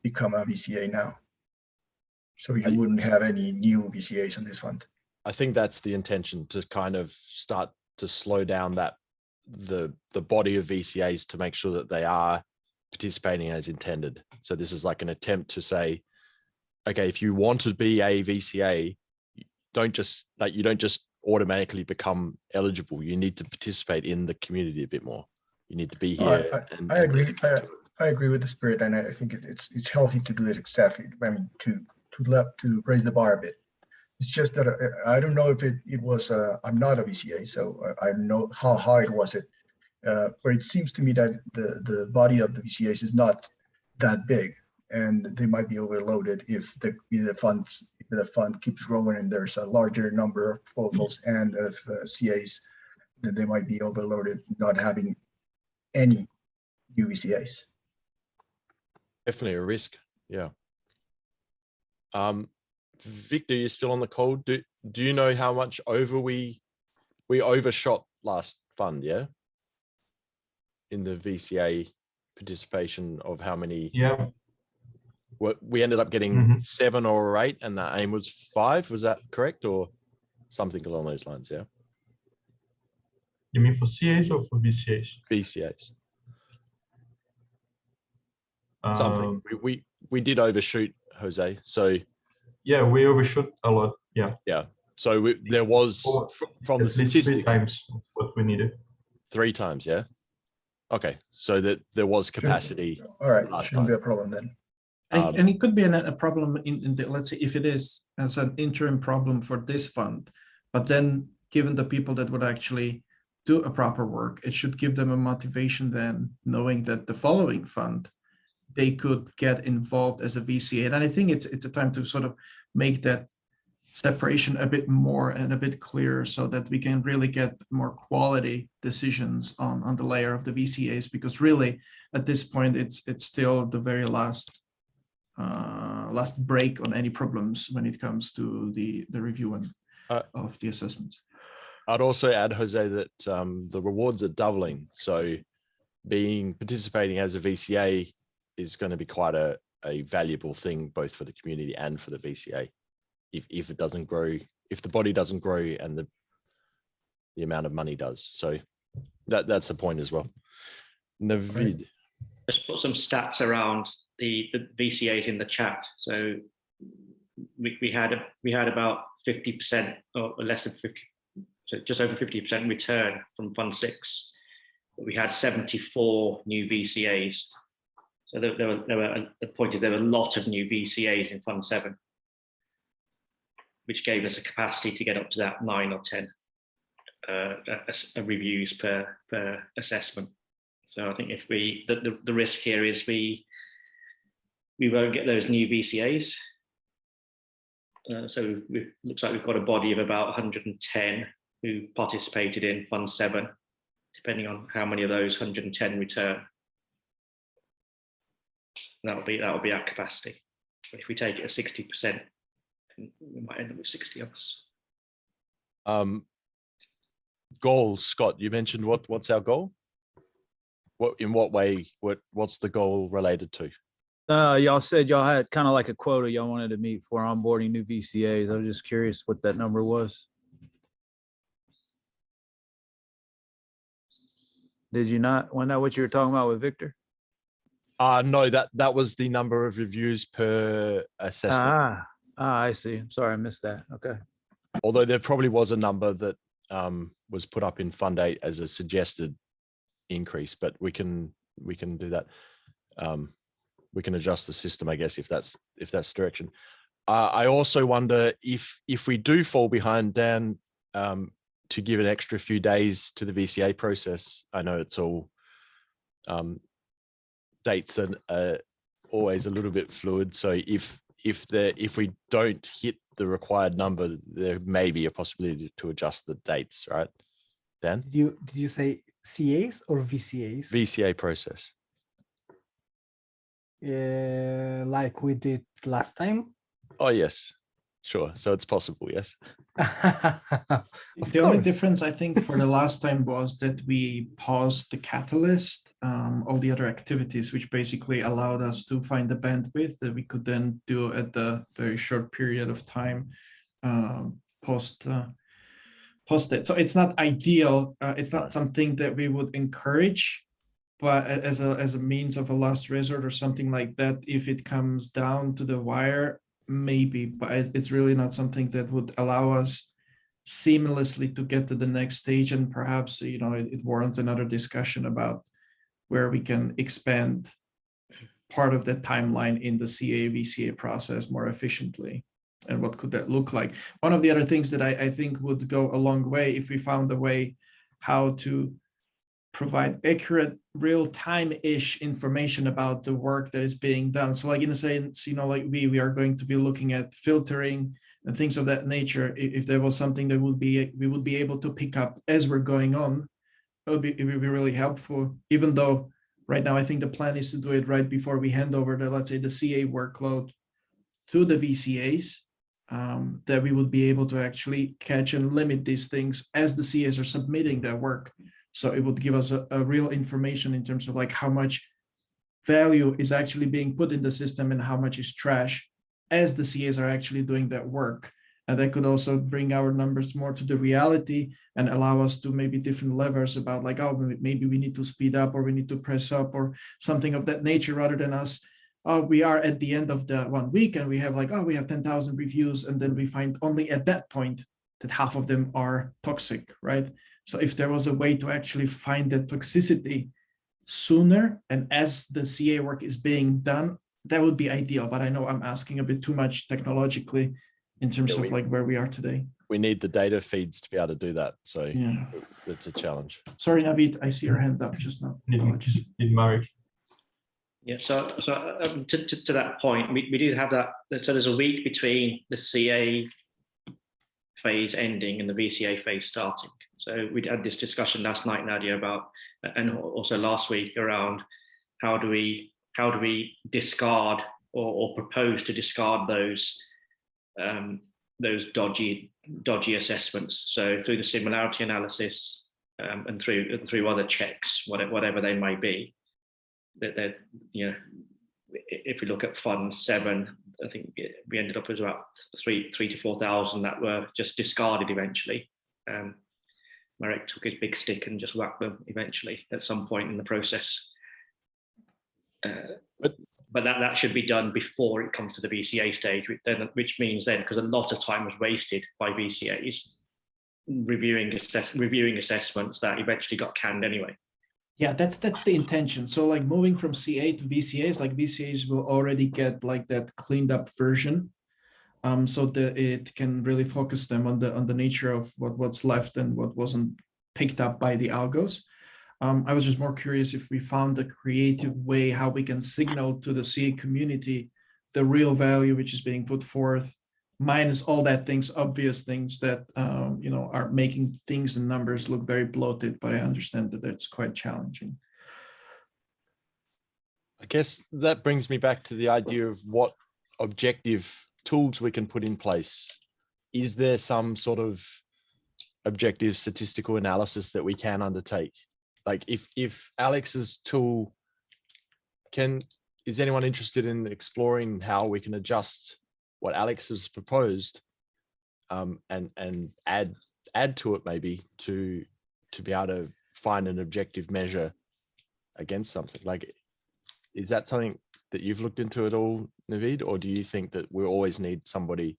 L: become a VCA now. So you wouldn't have any new VCAs in this fund.
A: I think that's the intention, to kind of start to slow down the body of VCAs to make sure that they are participating as intended. So this is like an attempt to say, okay, if you want to be a VCA, you don't just automatically become eligible. You need to participate in the community a bit more. You need to be here.
L: I agree. I agree with the spirit, and I think it's healthy to do it exactly. I mean, to to raise the bar a bit. It's just that I don't know if it was, I'm not a VCA, so I don't know how hard was it. But it seems to me that the body of the VCAs is not that big, and they might be overloaded if the fund keeps growing and there's a larger number of proposals and of CAs, then they might be overloaded, not having any new VCAs.
A: Definitely a risk. Yeah. Victor, you're still on the call. Do you know how much over we overshot last fund? Yeah. In the VCA participation of how many?
H: Yeah.
A: What we ended up getting 7 or 8, and the aim was 5. Was that correct, or something along those lines? Yeah.
H: You mean for CAs or for VCAs?
A: VCAs. Something we did overshoot, Jose. So
H: yeah, we overshoot a lot. Yeah.
A: Yeah. So there was from the statistics
H: 3 times what we needed.
A: 3 times. Yeah. Okay. So that there was capacity.
L: All right. Shouldn't be a problem then.
J: And it could be a problem in the, let's say, if it is as an interim problem for this fund, but then given the people that would actually do a proper work, it should give them a motivation then, knowing that the following fund, they could get involved as a VCA. And I think it's a time to sort of make that separation a bit more and a bit clearer, so that we can really get more quality decisions on the layer of the VCAs, because really at this point it's still the very last break on any problems when it comes to the review and of the assessments.
A: I'd also add, Jose, that the rewards are doubling. So participating as a VCA is going to be quite a valuable thing, both for the community and for the VCA. If it doesn't grow, if the body doesn't grow and the amount of money does. So that's the point as well. Navid.
B: Let's put some stats around the VCAs in the chat. So we had about 50% or less than 50, so just over 50% return from Fund 6. But we had 74 new VCAs. So there were a lot of new VCAs in Fund 7, which gave us a capacity to get up to that 9 or 10 reviews per assessment. So I think if the risk here is we won't get those new VCAs. So it looks like we've got a body of about 110 who participated in Fund 7, depending on how many of those 110 return. That'll be our capacity. But if we take it at 60%, we might end up with 60 of us.
A: Goal, Scott, you mentioned what's our goal? In what way, what's the goal related to?
E: Y'all said y'all had kind of like a quota y'all wanted to meet for onboarding new VCAs. I was just curious what that number was. Did you not? Wasn't that what you were talking about with Victor?
A: No, that was the number of reviews per assessment.
E: I see. I'm sorry, I missed that. Okay.
A: Although there probably was a number that was put up in Fund 8 as a suggested increase, but we can do that. We can adjust the system, I guess, if that's direction. I also wonder if we do fall behind, Dan, to give an extra few days to the VCA process. I know it's all dates are always a little bit fluid. So if we don't hit the required number, there may be a possibility to adjust the dates, right? Dan?
F: Did you say CAs or VCAs?
A: VCA process.
F: Like we did last time?
A: Oh, yes. Sure. So it's possible, yes.
J: The only difference, I think, for the last time was that we paused the catalyst, all the other activities, which basically allowed us to find the bandwidth that we could then do at the very short period of time post it. So it's not ideal. It's not something that we would encourage, but as a means of a last resort or something like that, if it comes down to the wire, maybe, but it's really not something that would allow us seamlessly to get to the next stage. And perhaps, it warrants another discussion about where we can expand part of the timeline in the CA VCA process more efficiently. And what could that look like? One of the other things that I think would go a long way if we found a way how to provide accurate real-time-ish information about the work that is being done. So like in a sense, like we are going to be looking at filtering and things of that nature. If there was something that we would be able to pick up as we're going on, it would be really helpful, even though right now I think the plan is to do it right before we hand over the, let's say, the CA workload to the VCAs, that we would be able to actually catch and limit these things as the CAs are submitting their work. So it would give us a real information in terms of like how much value is actually being put in the system and how much is trash as the CAs are actually doing that work. And that could also bring our numbers more to the reality and allow us to maybe different levers about like, oh, maybe we need to speed up or we need to press up or something of that nature, rather than us, oh, we are at the end of the 1 week and we have like, oh, we have 10,000 reviews. And then we find only at that point that half of them are toxic, right? So if there was a way to actually find the toxicity sooner and as the CA work is being done, that would be ideal. But I know I'm asking a bit too much technologically in terms of like where we are today.
A: We need the data feeds to be able to do that. So
J: yeah,
A: it's a challenge.
J: Sorry, Navid, I see your hand up just now.
H: Need Marek.
B: Yeah, so to that point, we do have that. So there's a week between the CA phase ending and the VCA phase starting. So we had this discussion last night, Nadia, about, and also last week, around how do we discard or propose to discard those dodgy assessments. So through the similarity analysis and through other checks, whatever they may be. That if we look at Fund 7, I think we ended up with about 3,000 to 4,000 that were just discarded eventually. Marek took his big stick and just whacked them eventually at some point in the process. But that should be done before it comes to the VCA stage, which means then, because a lot of time was wasted by VCAs reviewing assessments that eventually got canned anyway.
J: Yeah, that's the intention. So like moving from CA to VCAs, like VCAs will already get like that cleaned up version, so that it can really focus them on the nature of what's left and what wasn't picked up by the algos. I was just more curious if we found a creative way how we can signal to the CA community the real value which is being put forth, minus all that obvious things that are making things and numbers look very bloated. But I understand that that's quite challenging.
A: I guess that brings me back to the idea of what objective tools we can put in place. Is there some sort of objective statistical analysis that we can undertake? Like if Alex's tool is anyone interested in exploring how we can adjust what Alex has proposed and add to it maybe to be able to find an objective measure against something? Like, is that something that you've looked into at all, Navid, or do you think that we always need somebody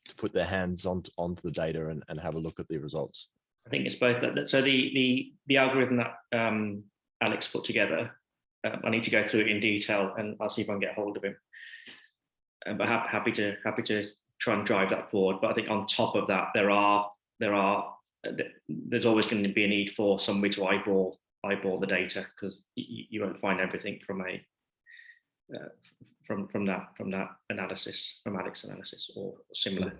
A: to put their hands onto the data and have a look at the results?
B: I think it's both. So the algorithm that Alex put together, I need to go through it in detail, and I'll see if I can get hold of him. But happy to try and drive that forward. But I think on top of that, there's always going to be a need for somebody to eyeball the data, because you won't find everything from that analysis, from Alex's analysis or similar.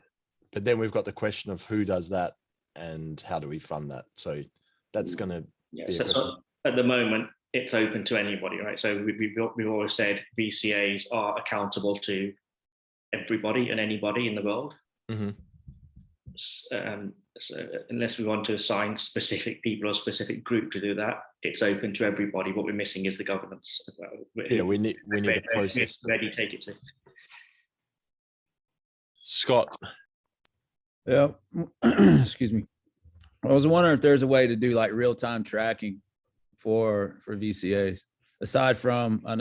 A: But then we've got the question of who does that and how do we fund that? So that's going to be a question.
B: So at the moment, it's open to anybody, right? So we've always said VCAs are accountable to everybody and anybody in the world.
A: Mm-hmm.
B: So unless we want to assign specific people or specific group to do that, it's open to everybody. What we're missing is the governance.
A: Yeah, we need a process.
B: Where do you take it to?
A: Scott.
E: Yeah, excuse me. I was wondering if there's a way to do like real-time tracking for VCAs, aside from, I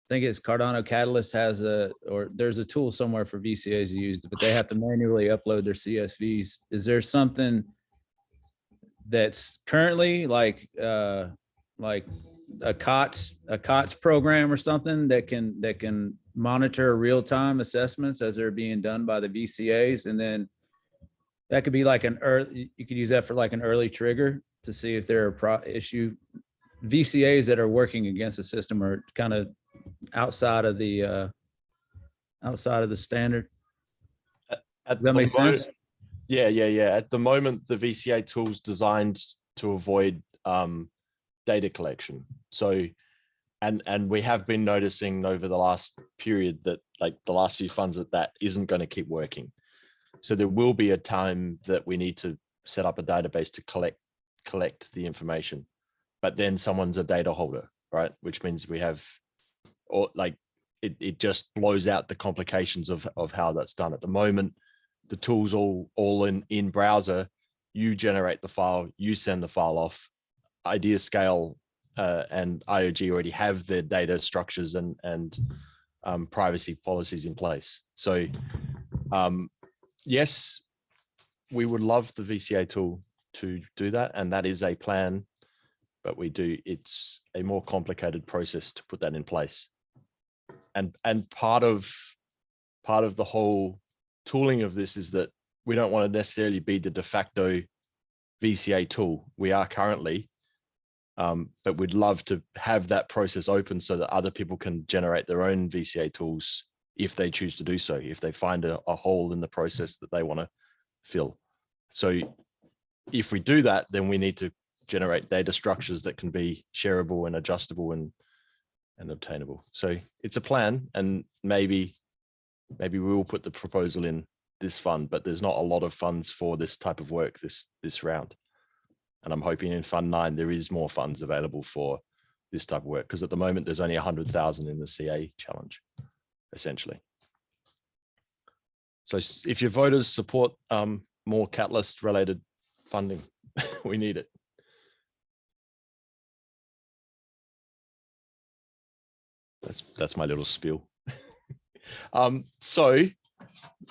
E: think it's Cardano Catalyst there's a tool somewhere for VCAs to use, but they have to manually upload their CSVs. Is there something that's currently like a COTS program or something that can monitor real-time assessments as they're being done by the VCAs, and then that could be like you could use that for like an early trigger to see if there are issue. VCAs that are working against the system are kind of outside of the standard. Does that make sense?
A: Yeah. At the moment, the VCA tool's designed to avoid data collection. So, and we have been noticing over the last period that, like the last few funds, that isn't going to keep working. So there will be a time that we need to set up a database to collect the information, but then someone's a data holder, right? Which means we have, or like it just blows out the complications of how that's done. At the moment, the tool's all in browser. You generate the file, you send the file off. IdeaScale and IOG already have their data structures and privacy policies in place. So yes, we would love the VCA tool to do that, and that is a plan, but it's a more complicated process to put that in place. And part of the whole tooling of this is that we don't want to necessarily be the de facto VCA tool. We are currently, but we'd love to have that process open so that other people can generate their own VCA tools if they choose to do so, if they find a hole in the process that they want to fill. So if we do that, then we need to generate data structures that can be shareable and adjustable and obtainable. So it's a plan, and maybe we will put the proposal in this fund, but there's not a lot of funds for this type of work this round. And I'm hoping in Fund 9 there is more funds available for this type of work, because at the moment there's only 100,000 in the CA challenge, essentially. So if your voters support more Catalyst related funding, we need it. That's my little spiel. So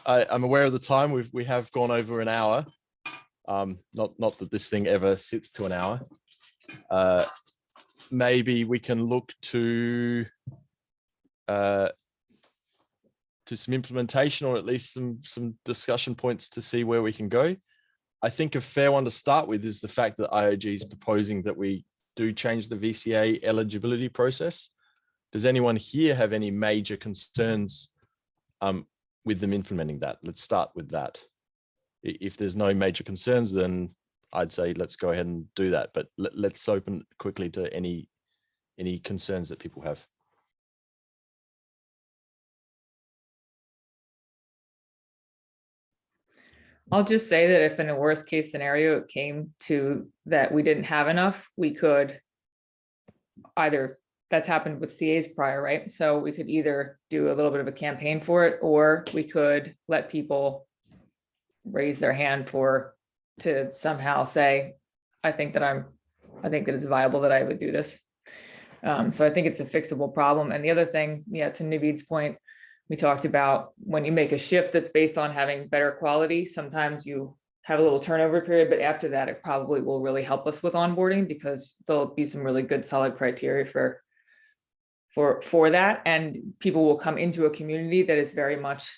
A: I'm aware of the time. We have gone over an hour. Not that this thing ever sits to an hour. Maybe we can look to some implementation, or at least some discussion points to see where we can go. I think a fair one to start with is the fact that IOG is proposing that we do change the VCA eligibility process. Does anyone here have any major concerns with them implementing that? Let's start with that. If there's no major concerns, then I'd say let's go ahead and do that. But let's open quickly to any concerns that people have.
C: I'll just say that if in a worst case scenario it came to that we didn't have enough, we could either, that's happened with CAs prior, right? So we could either do a little bit of a campaign for it, or we could let people raise their hand to somehow say, I think that it's viable that I would do this. So I think it's a fixable problem. And the other thing, yeah, to Naveed's point, we talked about when you make a shift that's based on having better quality, sometimes you have a little turnover period, but after that, it probably will really help us with onboarding, because there'll be some really good solid criteria for that. And people will come into a community that is very much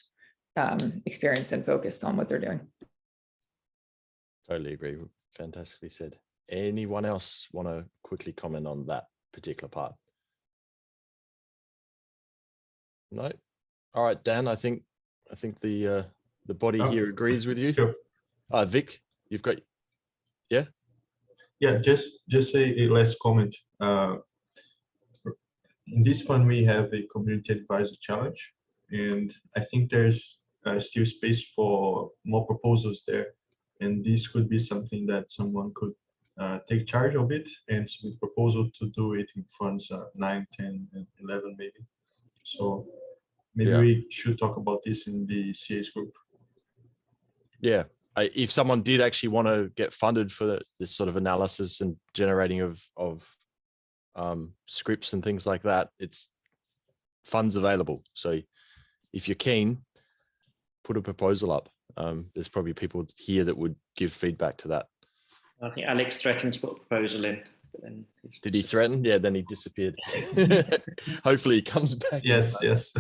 C: experienced and focused on what they're doing.
A: Totally agree. Fantastically said. Anyone else want to quickly comment on that particular part? No. All right, Dan. I think the body here agrees with you.
H: Sure.
A: Vic, you've got, yeah.
H: Yeah, just a last comment. In this fund, we have a community advisor challenge, and I think there's still space for more proposals there. And this could be something that someone could take charge of it and submit proposal to do it in funds 9, 10, and 11 maybe. So maybe we should talk about this in the CAs group.
A: Yeah, if someone did actually want to get funded for this sort of analysis and generating of scripts and things like that, it's funds available. So if you're keen, put a proposal up. There's probably people here that would give feedback to that.
B: I think Alex threatened to put a proposal in, but then
A: Did he threaten? Yeah, then he disappeared. Hopefully he comes back.
H: Yes, yes.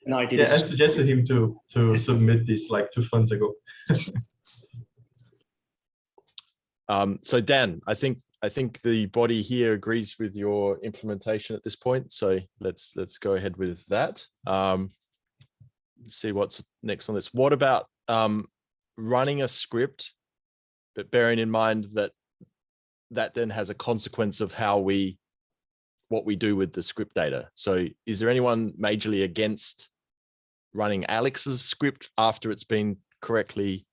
B: No, I did.
H: Yeah, I suggested him to submit this like 2 funds ago.
A: So Dan, I think the body here agrees with your implementation at this point. So let's go ahead with that. Let's see what's next on this. What about running a script, but bearing in mind that then has a consequence of what we do with the script data. So is there anyone majorly against running Alex's script after it's been correctly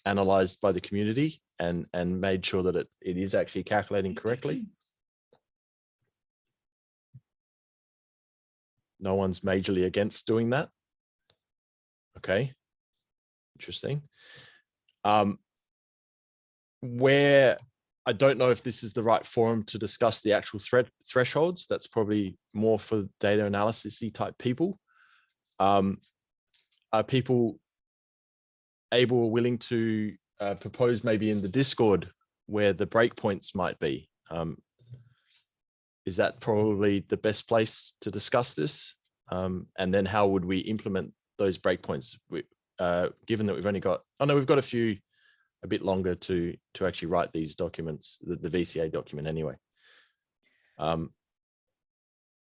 A: analyzed by the community and made sure that it is actually calculating correctly? No one's majorly against doing that. Okay, interesting. Where I don't know if this is the right forum to discuss the actual thresholds. That's probably more for data analysis-y type people. Are people able or willing to propose maybe in the Discord where the breakpoints might be? Is that probably the best place to discuss this? And then how would we implement those breakpoints? Given that we've only got, we've got a bit longer to actually write these documents, the VCA document anyway.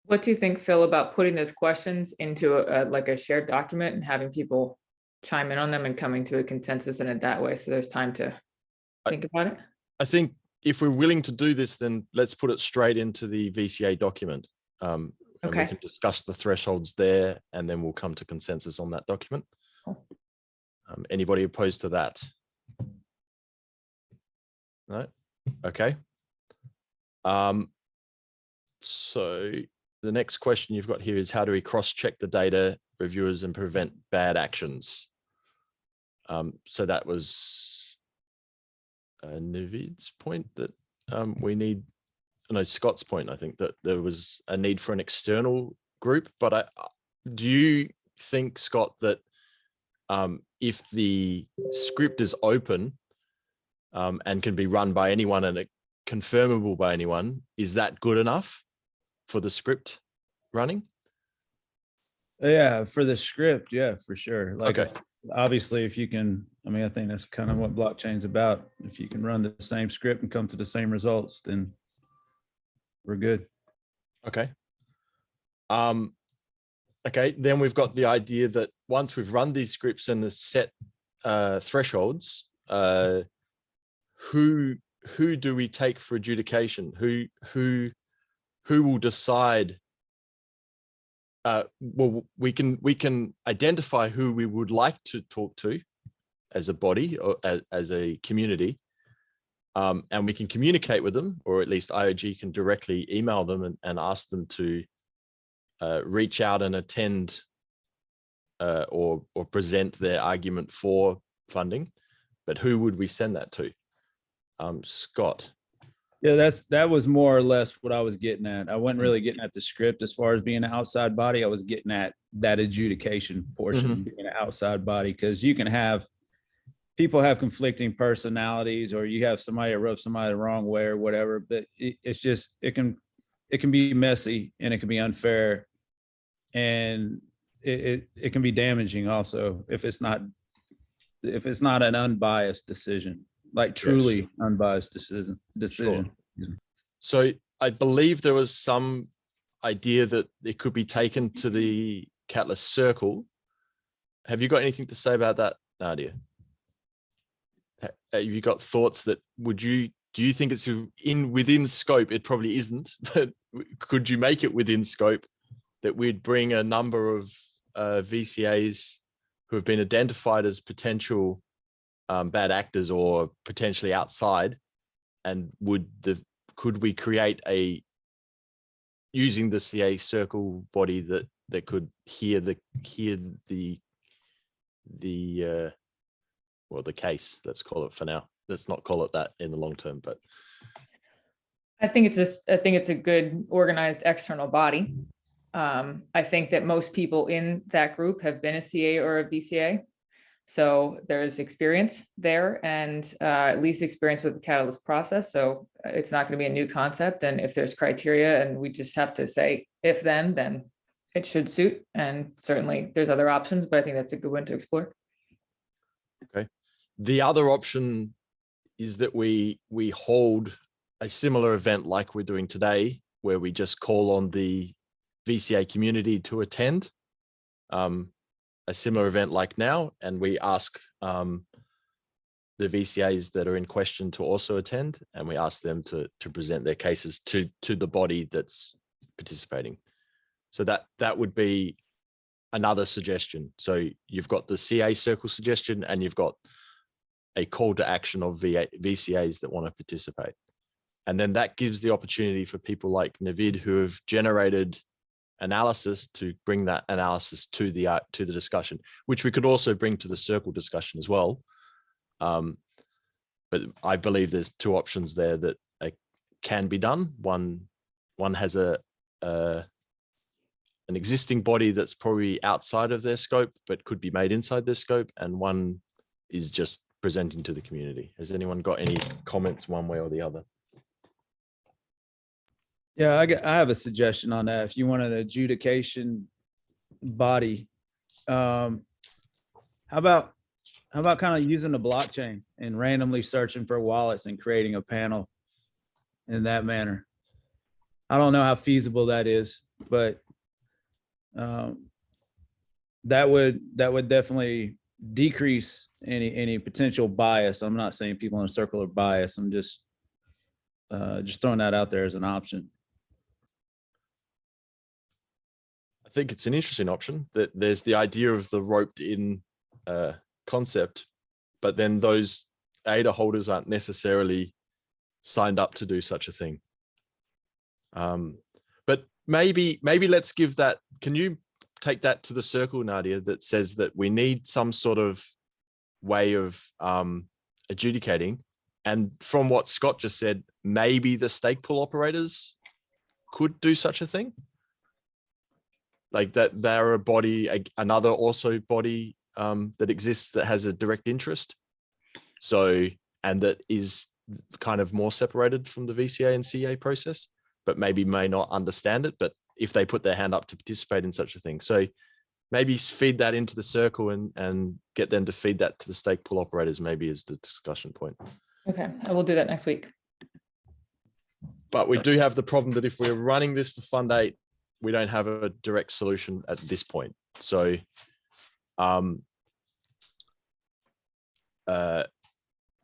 C: What do you think, Phil, about putting those questions into like a shared document and having people chime in on them and coming to a consensus in it that way, so there's time to think about it?
A: I think if we're willing to do this, then let's put it straight into the VCA document. And
C: Okay.
A: we can discuss the thresholds there, and then we'll come to consensus on that document.
C: Cool.
A: Anybody opposed to that? No? Okay. So the next question you've got here is, how do we cross-check the data, reviewers, and prevent bad actions? So that was Navid's point that we need, Scott's point, I think, that there was a need for an external group. But do you think, Scott, that if the script is open and can be run by anyone and confirmable by anyone, is that good enough for the script running?
E: Yeah, for the script, yeah, for sure. Like,
A: Okay.
E: obviously, if you can, I think that's kind of what blockchain's about. If you can run the same script and come to the same results, then we're good.
A: Okay. Okay, then we've got the idea that once we've run these scripts and the set thresholds, who do we take for adjudication? Who will decide? Well, we can identify who we would like to talk to as a body or as a community, and we can communicate with them, or at least IOG can directly email them and ask them to reach out and attend or present their argument for funding. But who would we send that to? Scott.
E: Yeah, that was more or less what I was getting at. I wasn't really getting at the script as far as being an outside body. I was getting at that adjudication portion, being an outside body, because you can have people have conflicting personalities, or you have somebody that rubs somebody the wrong way or whatever. But it's just, it can be messy and it can be unfair, and it can be damaging also if it's not an unbiased decision. Like truly unbiased decision.
A: Sure. So I believe there was some idea that it could be taken to the Catalyst Circle. Have you got anything to say about that, Nadia? Have you got thoughts that do you think it's within scope? It probably isn't, but could you make it within scope that we'd bring a number of VCAs who have been identified as potential bad actors or potentially outside, and could we create using the CA Circle body that could hear the case, let's call it for now. Let's not call it that in the long term, but
C: I think it's a good organized external body. I think that most people in that group have been a CA or a VCA. So there's experience there and at least experience with the catalyst process. So it's not going to be a new concept. And if there's criteria and we just have to say if then it should suit. And certainly there's other options, but I think that's a good one to explore.
A: Okay. The other option is that we hold a similar event like we're doing today, where we just call on the VCA community to attend a similar event like now, and we ask the VCAs that are in question to also attend, and we ask them to present their cases to the body that's participating. So that would be another suggestion. So you've got the CA circle suggestion, and you've got a call to action of VCAs that want to participate. And then that gives the opportunity for people like Navid, who have generated analysis, to bring that analysis to the discussion, which we could also bring to the circle discussion as well. But I believe there's two options there that can be done. One has an existing body that's probably outside of their scope, but could be made inside their scope, and one is just presenting to the community. Has anyone got any comments one way or the other?
E: Yeah, I have a suggestion on that. If you want an adjudication body, how about kind of using the blockchain and randomly searching for wallets and creating a panel in that manner? I don't know how feasible that is, but that would definitely decrease any potential bias. I'm not saying people in a circle are biased. I'm just throwing that out there as an option.
A: I think it's an interesting option. That there's the idea of the roped in concept, but then those ADA holders aren't necessarily signed up to do such a thing. But maybe let's give that. Can you take that to the circle, Nadia, that says that we need some sort of way of adjudicating? And from what Scott just said, maybe the stake pool operators could do such a thing. Like that they're a body, another also body that exists that has a direct interest. So, and that is kind of more separated from the VCA and CA process, but maybe may not understand it. But if they put their hand up to participate in such a thing. So maybe feed that into the circle and get them to feed that to the stake pool operators, maybe is the discussion point.
C: Okay, I will do that next week.
A: But we do have the problem that if we're running this for Fund 8, we don't have a direct solution at this point. So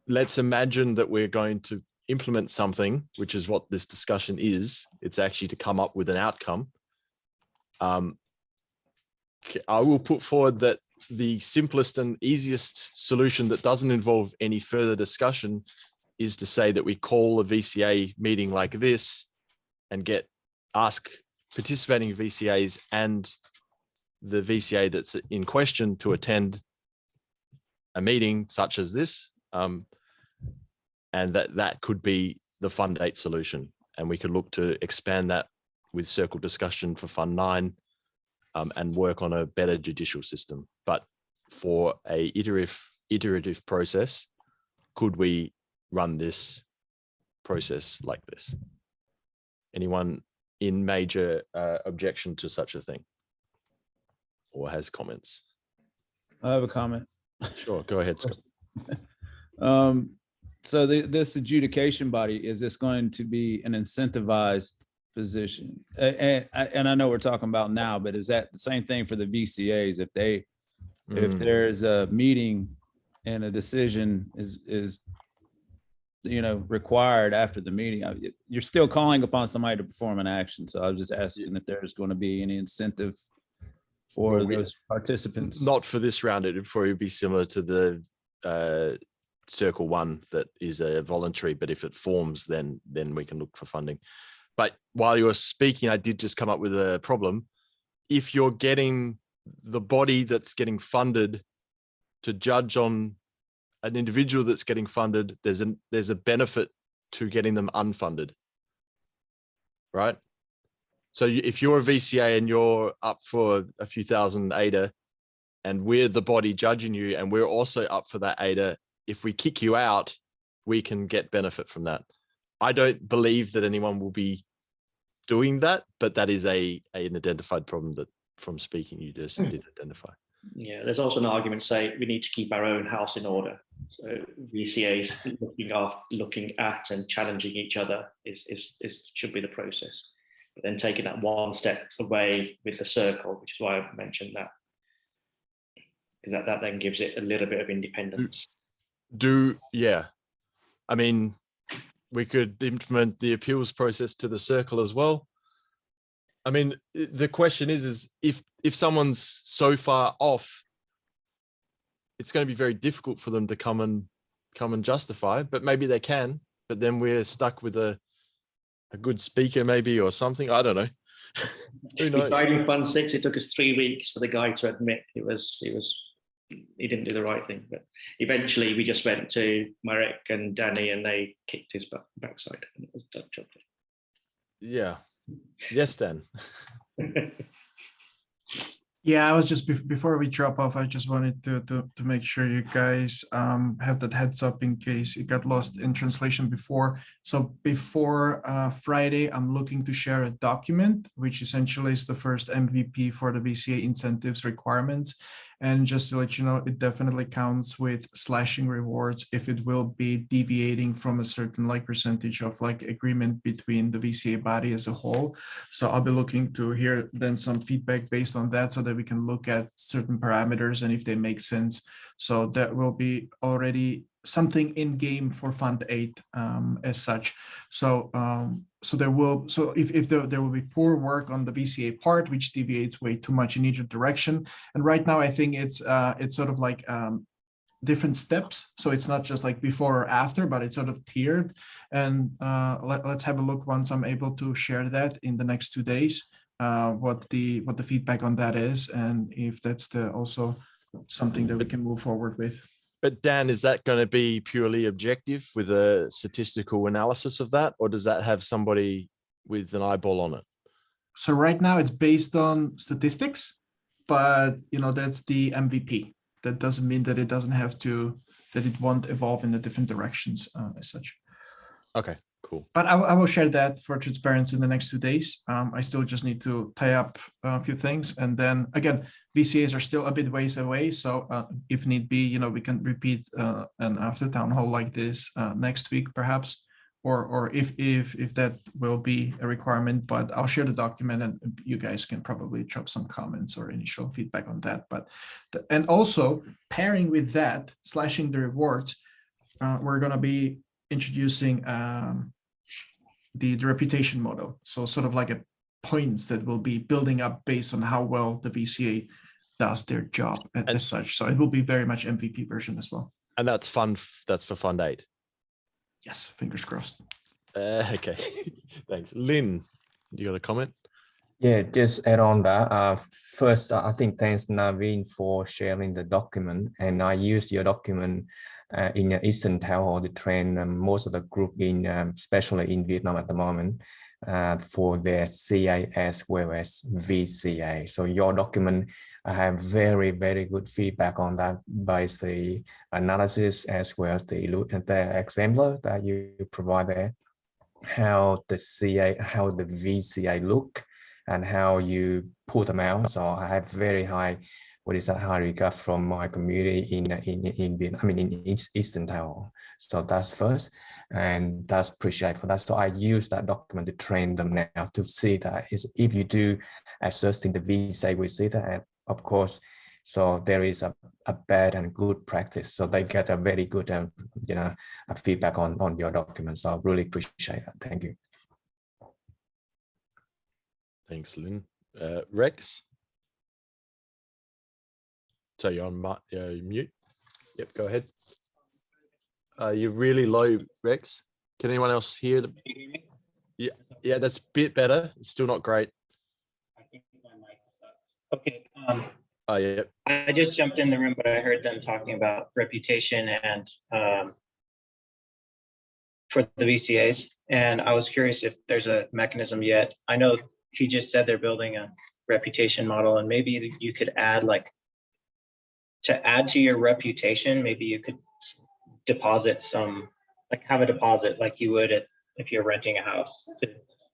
A: let's imagine that we're going to implement something, which is what this discussion is. It's actually to come up with an outcome. I will put forward that the simplest and easiest solution that doesn't involve any further discussion is to say that we call a VCA meeting like this and ask participating VCAs and the VCA that's in question to attend a meeting such as this. And that could be the Fund 8 solution. And we could look to expand that with circle discussion for Fund 9 and work on a better judicial system. But for a iterative process, could we run this process like this? Anyone in major objection to such a thing or has comments?
E: I have a comment.
A: Sure, go ahead, Scott.
E: So this adjudication body, is this going to be an incentivized position? And I know we're talking about now, but is that the same thing for the VCAs? If there's a meeting and a decision is required after the meeting, you're still calling upon somebody to perform an action. So I was just asking if there's going to be any incentive for those participants.
A: Not for this round. It would probably be similar to the Circle 1 that is a voluntary, but if it forms, then we can look for funding. But while you were speaking, I did just come up with a problem. If you're getting the body that's getting funded to judge on an individual that's getting funded, there's a benefit to getting them unfunded, right? So if you're a VCA and you're up for a few thousand ADA and we're the body judging you, and we're also up for that ADA. If we kick you out, we can get benefit from that. I don't believe that anyone will be doing that, but that is an identified problem that from speaking you just did identify.
B: Yeah, there's also an argument to say we need to keep our own house in order. So VCAs looking at and challenging each other should be the process. But then taking that one step away with the circle, which is why I mentioned that, because that then gives it a little bit of independence.
A: Yeah, I mean, we could implement the appeals process to the circle as well. I mean, the question is if someone's so far off, it's going to be very difficult for them to come and justify, but maybe they can, but then we're stuck with a good speaker maybe or something. I don't know. Who knows?
B: In Fund 6, it took us 3 weeks for the guy to admit he didn't do the right thing. But eventually we just went to Marek and Danny and they kicked his backside and it was done.
A: Yeah. Yes, Dan.
J: Yeah, I was just before we drop off, I just wanted to make sure you guys have that heads up in case it got lost in translation before. So before Friday, I'm looking to share a document, which essentially is the first MVP for the VCA incentives requirements. And just to let you know, it definitely counts with slashing rewards if it will be deviating from a certain percentage of agreement between the VCA body as a whole. So I'll be looking to hear then some feedback based on that so that we can look at certain parameters and if they make sense. So that will be already something in game for Fund 8 as such. So there will be poor work on the VCA part, which deviates way too much in either direction. And right now, I think it's sort of different steps. So it's not just before or after, but it's sort of tiered. And let's have a look once I'm able to share that in the next 2 days, what the feedback on that is, and if that's also something that we can move forward with.
A: But Dan, is that going to be purely objective with a statistical analysis of that, or does that have somebody with an eyeball on it?
J: So right now it's based on statistics, but that's the MVP. That doesn't mean that it doesn't have to, that it won't evolve in the different directions as such.
A: Okay, cool.
J: But I will share that for transparency in the next 2 days. I still just need to tie up a few things. And then again, VCAs are still a bit ways away. So if need be, we can repeat an after town hall like this next week, perhaps, or if that will be a requirement, but I'll share the document and you guys can probably drop some comments or initial feedback on that. But, and also pairing with that, slashing the rewards, we're going to be introducing the reputation model. So sort of a points that will be building up based on how well the VCA does their job as such. So it will be very much MVP version as well.
A: And that's fun. That's for Fund 8.
J: Yes, fingers crossed.
A: Okay, thanks. Lynn, you got a comment?
G: Yeah, just add on that. First, I think thanks Naveen for sharing the document, and I used your document in the Eastern Town Hall to train most of the group in, especially in Vietnam at the moment, for their CA as well as VCA. So your document, I have very, very good feedback on that by the analysis as well as the example that you provide there, how the VCA look and how you put them out. So I have very high, high regard from my community in Vietnam, I mean in Eastern Town Hall. So that's first, and that's appreciated for that. So I use that document to train them now to see that if you do assessing the VCA, we see that, and of course, so there is a bad and good practice. So they get a very good, a feedback on your document. So I really appreciate that. Thank you.
A: Thanks, Lynn. Rex? So you're on mute? Yep, go ahead. You're really low, Rex. Can anyone else hear them? Yeah, that's a bit better. It's still not great.
M: I think my mic sucks. Okay.
A: Oh, yeah.
M: I just jumped in the room, but I heard them talking about reputation and for the VCAs. And I was curious if there's a mechanism yet. I know he just said they're building a reputation model, and maybe you could add to add to your reputation, maybe you could deposit some, like have a deposit like you would if you're renting a house. To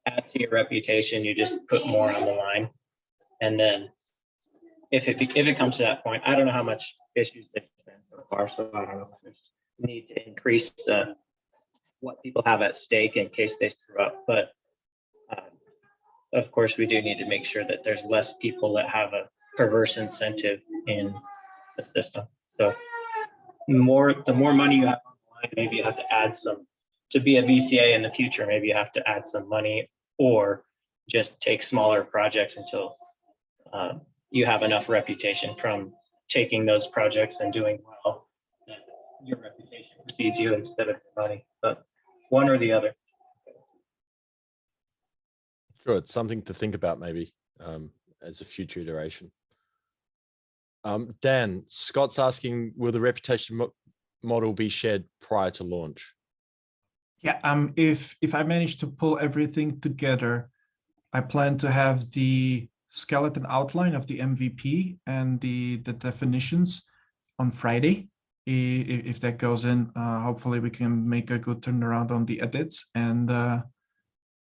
M: add to your reputation, you just put more on the line. And then if it comes to that point, I don't know how much issues they've been so far, so I don't know if there's need to increase what people have at stake in case they screw up. But of course, we do need to make sure that there's less people that have a perverse incentive in the system. So the more money you have on the line, maybe you have to add some, to be a VCA in the future, maybe you have to add some money, or just take smaller projects until you have enough reputation from taking those projects and doing well, that your reputation precedes you instead of your money, but one or the other.
A: Sure, it's something to think about maybe as a future iteration. Dan, Scott's asking, will the reputation model be shared prior to launch?
J: Yeah, if I manage to pull everything together, I plan to have the skeleton outline of the MVP and the definitions on Friday. If that goes in, hopefully we can make a good turnaround on the edits. And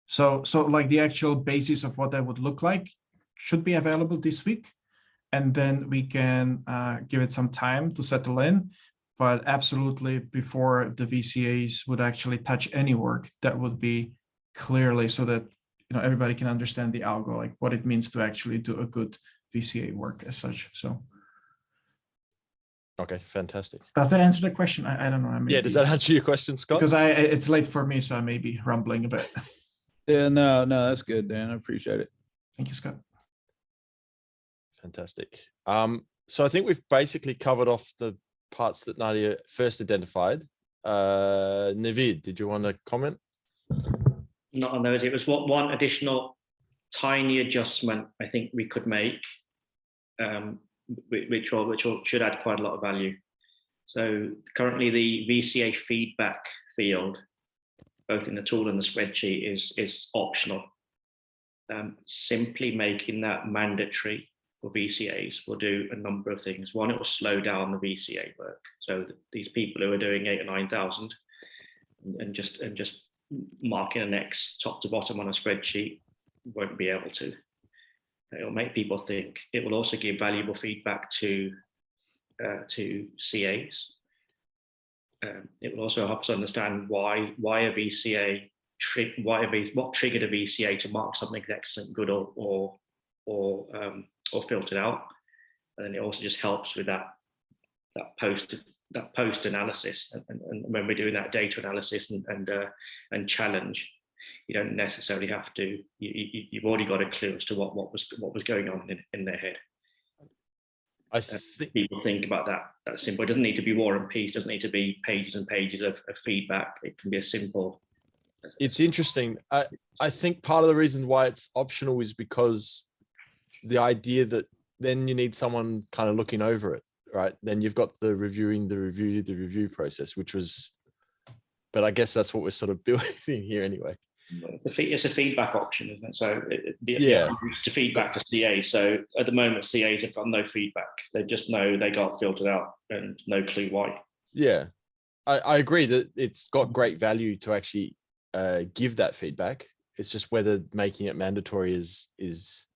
J: so like the actual basis of what that would look like should be available this week. And then we can give it some time to settle in. But absolutely, before the VCAs would actually touch any work, that would be clearly so that everybody can understand the algo, like what it means to actually do a good VCA work as such. So.
A: Okay, fantastic.
J: Does that answer the question? I don't know.
A: Yeah, does that answer your question, Scott?
J: Because it's late for me, so I may be rumbling a bit.
E: Yeah, no, that's good, Dan. I appreciate it.
J: Thank you, Scott.
A: Fantastic. So I think we've basically covered off the parts that Nadia first identified. Navid, did you want to comment?
B: Not on those. It was one additional tiny adjustment I think we could make, which should add quite a lot of value. So currently the VCA feedback field, both in the tool and the spreadsheet, is optional. Simply making that mandatory for VCAs will do a number of things. One, it will slow down the VCA work. So these people who are doing 8,000 or 9,000 and just marking an X top to bottom on a spreadsheet won't be able to. It will make people think. It will also give valuable feedback to CAs. It will also help us understand why a VCA what triggered a VCA to mark something excellent, good, or filtered out. And then it also just helps with that post analysis, and when we're doing that data analysis and challenge, you don't necessarily have to. You've already got a clue as to what was going on in their head.
A: I think
B: people think about that simple. It doesn't need to be War and Peace. Doesn't need to be pages and pages of feedback. It can be a simple.
A: It's interesting. I think part of the reason why it's optional is because the idea that then you need someone kind of looking over it, right? Then you've got the review process, which was, but I guess that's what we're sort of building here anyway.
B: It's a feedback option, isn't it? So
A: yeah,
B: to feedback to CAs. So at the moment, CAs have got no feedback. They just know they got filtered out and no clue why.
A: Yeah, I agree that it's got great value to actually give that feedback. It's just whether making it mandatory is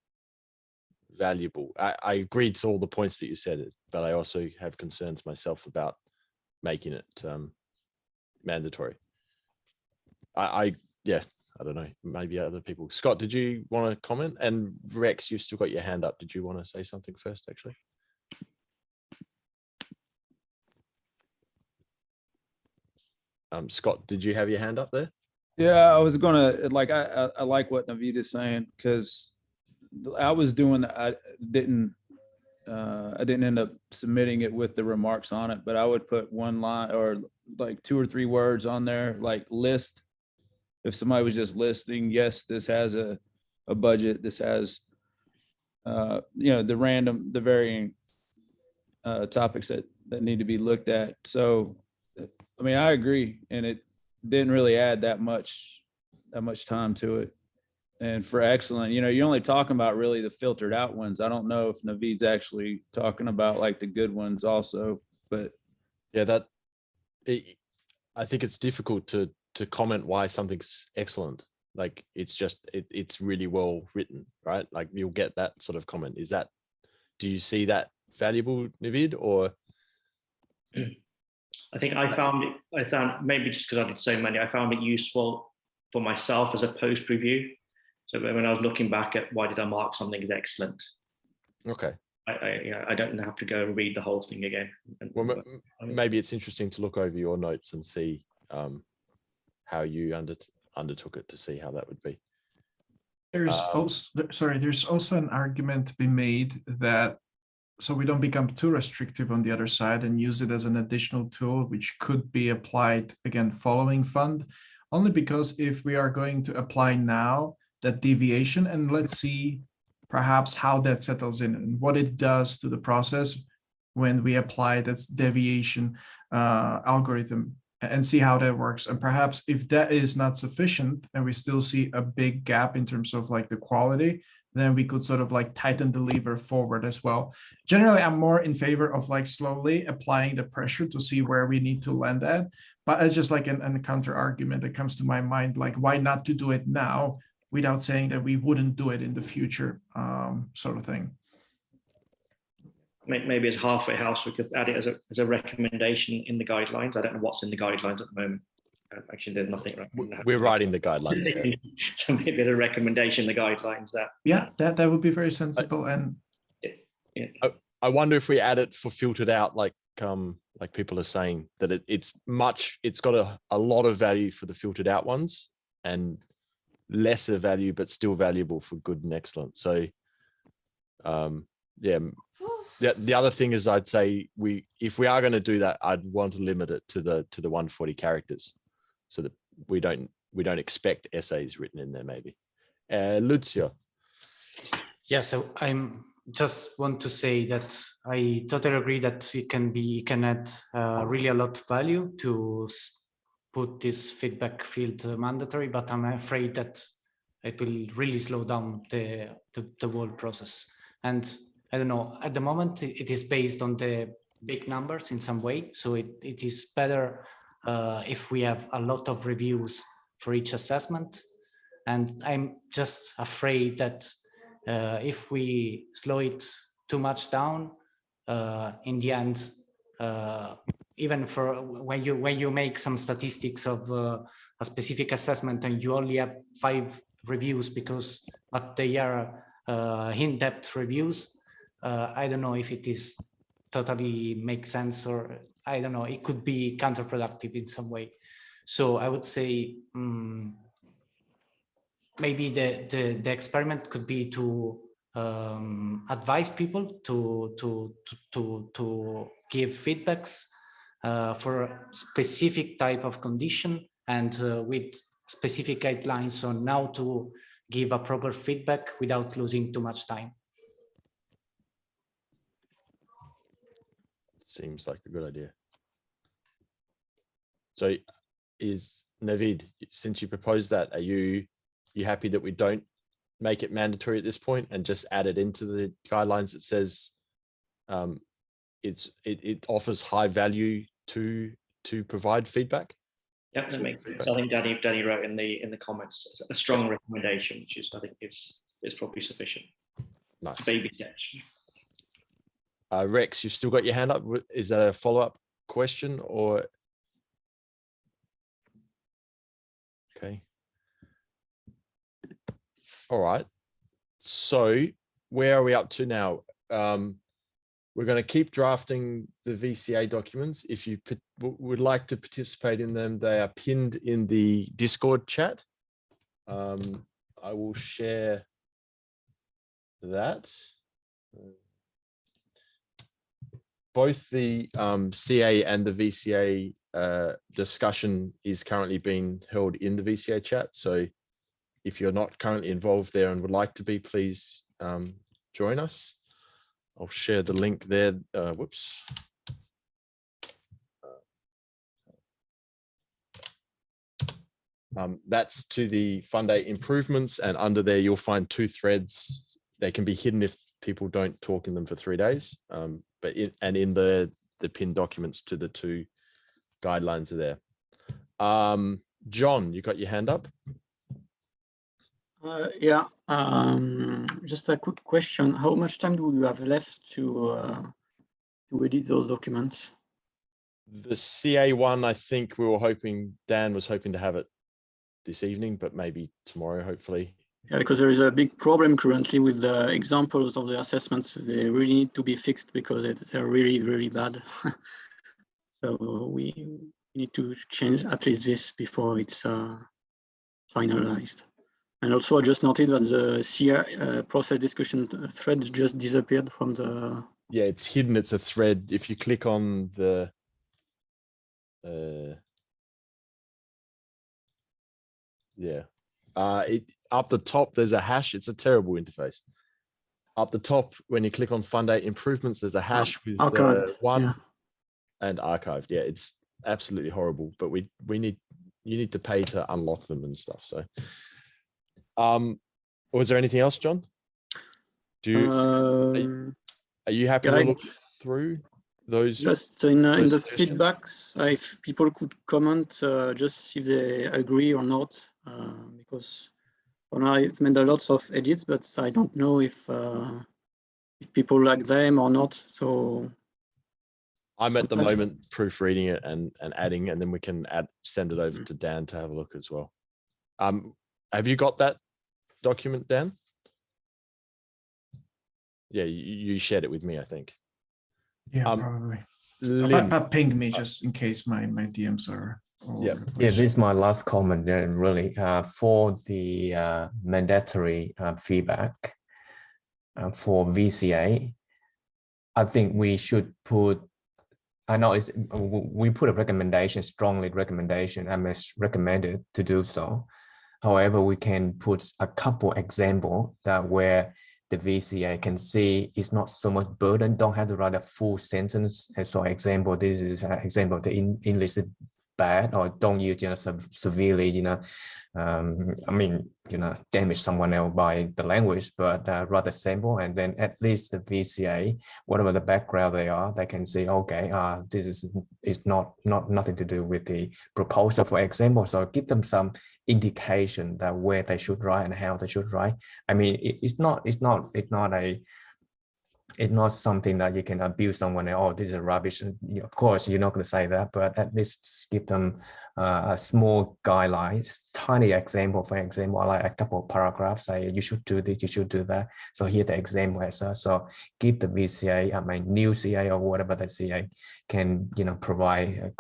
A: valuable. I agree to all the points that you said, but I also have concerns myself about making it mandatory. Yeah, I don't know, maybe other people. Scott, did you want to comment? And Rex, you've still got your hand up. Did you want to say something first, actually? Scott, did you have your hand up there?
E: Yeah, I was gonna, like, I like what Navid is saying, because I was doing, I didn't end up submitting it with the remarks on it, but I would put one line or like 2 or 3 words on there, like list. If somebody was just listing, yes, this has a budget, this has, the varying topics that need to be looked at. So, I I agree. And it didn't really add that much time to it. And for excellent, you know, you're only talking about really the filtered out ones. I don't know if Naveed's actually talking about like the good ones also, but
A: yeah, I think it's difficult to comment why something's excellent. Like it's just it's really well written, right? Like you'll get that sort of comment. Do you see that valuable, Naveed, or?
B: I think I found maybe just because I did so many, I found it useful for myself as a post review. So when I was looking back at why did I mark something as excellent?
A: Okay.
B: I don't have to go and read the whole thing again.
A: Well, maybe it's interesting to look over your notes and see how you undertook it, to see how that would be.
J: There's there's also an argument to be made that so we don't become too restrictive on the other side and use it as an additional tool, which could be applied again following fund, only because if we are going to apply now that deviation, and let's see perhaps how that settles in and what it does to the process when we apply that deviation algorithm, and see how that works. And perhaps if that is not sufficient and we still see a big gap in terms of like the quality, then we could sort of like tighten the lever forward as well. Generally, I'm more in favor of like slowly applying the pressure to see where we need to land at. But it's just like a counter argument that comes to my mind, like why not to do it now without saying that we wouldn't do it in the future, sort of thing.
B: Maybe as halfway house, we could add it as a recommendation in the guidelines. I don't know what's in the guidelines at the moment. Actually, there's nothing.
A: We're writing the guidelines.
B: So maybe the recommendation, the guidelines that.
J: Yeah, that would be very sensible. And
A: I wonder if we add it for filtered out, like people are saying that it's got a lot of value for the filtered out ones and lesser value, but still valuable for good and excellent. So, yeah. The other thing is, I'd say if we are going to do that, I'd want to limit it to the 140 characters, so that we don't expect essays written in there. Maybe, Lucio.
N: Yeah, so I'm just want to say that I totally agree that it can add really a lot of value to put this feedback field mandatory, but I'm afraid that it will really slow down the whole process. And I don't know, at the moment, it is based on the big numbers in some way. So it is better if we have a lot of reviews for each assessment. And I'm just afraid that if we slow it too much down, in the end, even for when you make some statistics of a specific assessment and you only have 5 reviews but they are in-depth reviews, I don't know if it is totally makes sense, or I don't know, it could be counterproductive in some way. So I would say maybe the experiment could be to advise people to give feedbacks for a specific type of condition and with specific guidelines on how to give a proper feedback without losing too much time.
A: Seems like a good idea. So is Naveed, since you proposed that, are you happy that we don't make it mandatory at this point and just add it into the guidelines that says it offers high value to provide feedback?
B: Yep, that makes sense. I think Danny wrote in the comments a strong recommendation, which is I think is probably sufficient.
A: Nice.
B: Baby steps.
A: Rex, you've still got your hand up. Is that a follow-up question or? Okay. All right. So where are we up to now? We're going to keep drafting the VCA documents. If you would like to participate in them, they are pinned in the Discord chat. I will share that. Both the CA and the VCA discussion is currently being held in the VCA chat. So if you're not currently involved there and would like to be, please join us. I'll share the link there. Whoops. That's to the fund day improvements, and under there you'll find 2 threads. They can be hidden if people don't talk in them for 3 days. But in the pinned documents to the 2 guidelines are there. John, you got your hand up?
K: Yeah, just a quick question. How much time do you have left to edit those documents?
A: The CA one, I think Dan was hoping to have it this evening, but maybe tomorrow, hopefully.
K: Yeah, because there is a big problem currently with the examples of the assessments. They really need to be fixed because they're really, really bad. So we need to change at least this before it's finalized. And also I just noted that the CR process discussion thread just disappeared from the...
A: Yeah, it's hidden. It's a thread. If you click on the up the top, there's a hash. It's a terrible interface. Up the top, when you click on fund day improvements, there's a hash with one and archived. Yeah, it's absolutely horrible, but you need to pay to unlock them and stuff. So was there anything else, John? Are you happy to look through those?
K: Just in the feedbacks, if people could comment just if they agree or not, because for now I've made a lot of edits, but I don't know if people like them or not. So
A: I'm at the moment proofreading it and adding, and then we can send it over to Dan to have a look as well. Have you got that document, Dan? Yeah, you shared it with me, I think.
J: Yeah, probably. Ping me just in case my DMs are.
G: Yeah, this is my last comment there. Really, for the mandatory feedback for VCA, I think we should put. I know we put a recommendation, strongly recommendation. I'm recommended to do so. However, we can put a couple example that where the VCA can see it's not so much burden, don't have to write a full sentence. And so example, this is an example, the English is bad, or don't use, severely, damage someone else by the language, but rather simple. And then at least the VCA, whatever the background they are, they can say, okay, this is not nothing to do with the proposal, for example. So give them some indication that where they should write and how they should write. I mean, it's not something that you can abuse someone. Oh, this is rubbish. Of course, you're not going to say that, but at least give them a small guidelines, tiny example. For example, like a couple of paragraphs, say you should do this, you should do that. So here the example is so give the VCA, new CA or whatever the CA can, provide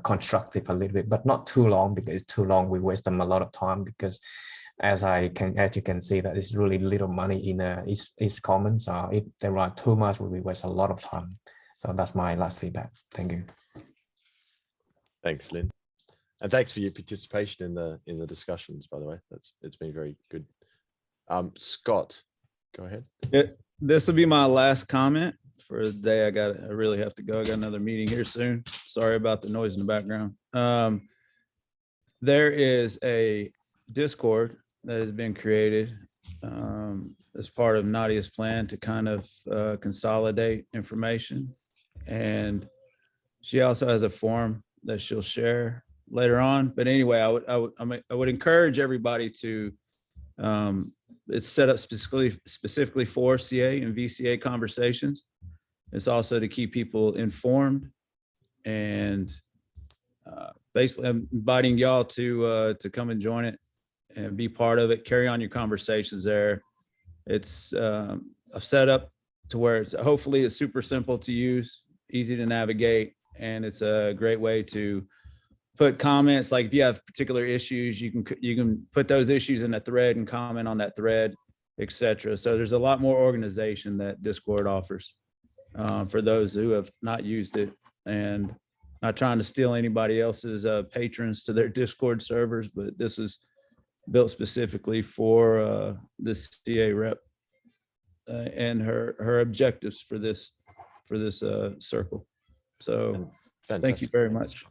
G: constructive a little bit, but not too long, because it's too long. We waste them a lot of time, because as you can see that it's really little money in it's common. So if there are too much, we waste a lot of time. So that's my last feedback. Thank you.
A: Thanks, Lynn, and thanks for your participation in the discussions. By the way, it's been very good. Scott, go ahead.
E: This will be my last comment for the day. I really have to go. I got another meeting here soon. Sorry about the noise in the background. There is a Discord that has been created as part of Nadia's plan to kind of consolidate information, and she also has a form that she'll share later on. But anyway, I would encourage everybody to. It's set up specifically for CA and VCA conversations. It's also to keep people informed, and basically I'm inviting y'all to come and join it and be part of it. Carry on your conversations there. It's a setup to where hopefully it's super simple to use, easy to navigate, and it's a great way to put comments. Like if you have particular issues, you can put those issues in a thread and comment on that thread, etc. So there's a lot more organization that Discord offers for those who have not used it, and not trying to steal anybody else's patrons to their Discord servers, but this is built specifically for the CA rep and her objectives for this circle. So thank you very much.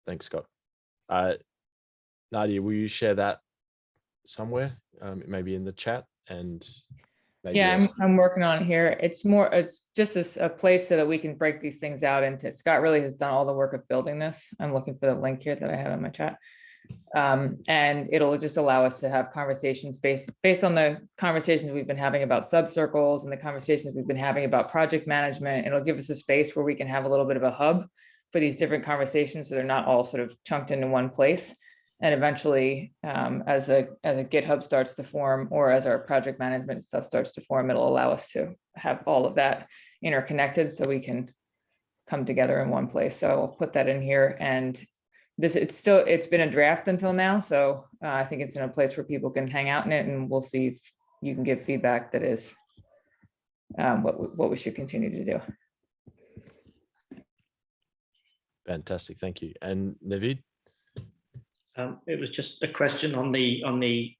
A: Thanks, Scott. Nadia, will you share that somewhere, maybe in the chat? And maybe
C: Yeah,
A: also-
C: I'm working on it here. It's just a place so that we can break these things out into. Scott really has done all the work of building this. I'm looking for the link here that I have in my chat. And it'll just allow us to have conversations based on the conversations we've been having about subcircles and the conversations we've been having about project management. It'll give us a space where we can have a little bit of a hub for these different conversations, so they're not all sort of chunked into one place. And eventually, as a GitHub starts to form, or as our project management stuff starts to form, it'll allow us to have all of that interconnected so we can come together in one place. So I'll put that in here. And it's been a draft until now. So I think it's in a place where people can hang out in it, and we'll see if you can give feedback that is what we should continue to do.
A: Fantastic, thank you. And Navid?
B: It was just a question on the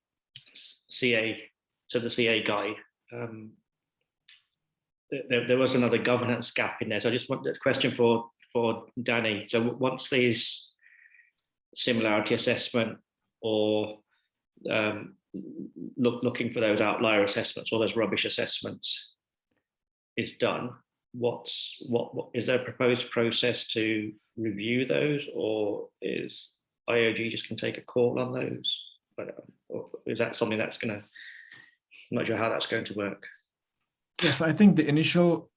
B: CA, so the CA guide. There was another governance gap in there, so I just want a question for Danny. So once these similarity assessment or looking for those outlier assessments or those rubbish assessments is done, what is there a proposed process to review those, or is IOG just can take a call on those? But is that something that's going to, I'm not sure how that's going to work.
J: Yes, I think the initial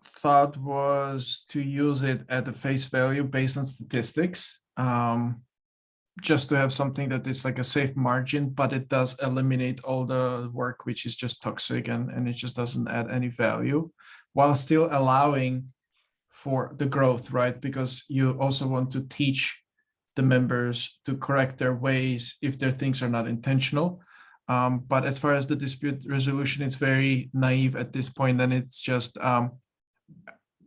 J: thought was to use it at the face value based on statistics, just to have something that is like a safe margin, but it does eliminate all the work which is just toxic and it just doesn't add any value, while still allowing for the growth, right? Because you also want to teach the members to correct their ways if their things are not intentional. But as far as the dispute resolution, it's very naive at this point, and it's just,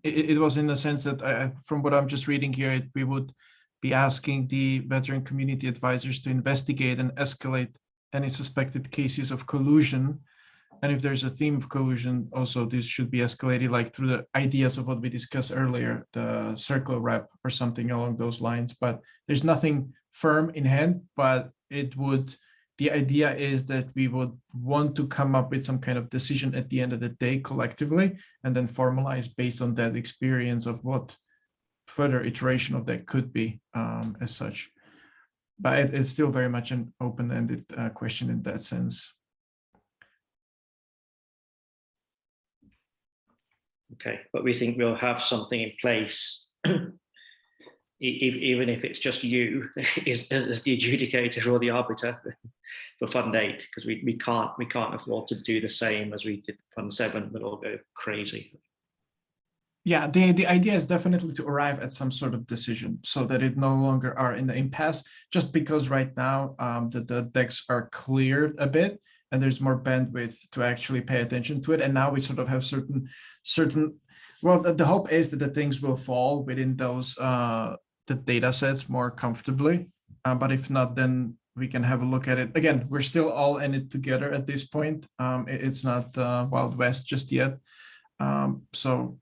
J: it was in the sense that from what I'm just reading here, we would be asking the veteran community advisors to investigate and escalate any suspected cases of collusion. And if there's a theme of collusion, also this should be escalated like through the ideas of what we discussed earlier, the circle rep or something along those lines. But there's nothing firm in hand, but the idea is that we would want to come up with some kind of decision at the end of the day collectively, and then formalize based on that experience of what further iteration of that could be as such. But it's still very much an open-ended question in that sense.
B: Okay, but we think we'll have something in place, even if it's just you as the adjudicator or the arbiter for Fund 8, because we can't afford to do the same as we did Fund 7, but all go crazy.
J: Yeah, the idea is definitely to arrive at some sort of decision so that it no longer are in the impasse, just because right now the decks are cleared a bit and there's more bandwidth to actually pay attention to it. And now we sort of have certain, well, the hope is that the things will fall within those, the data sets more comfortably. But if not, then we can have a look at it. Again, we're still all in it together at this point. It's not Wild West just yet. So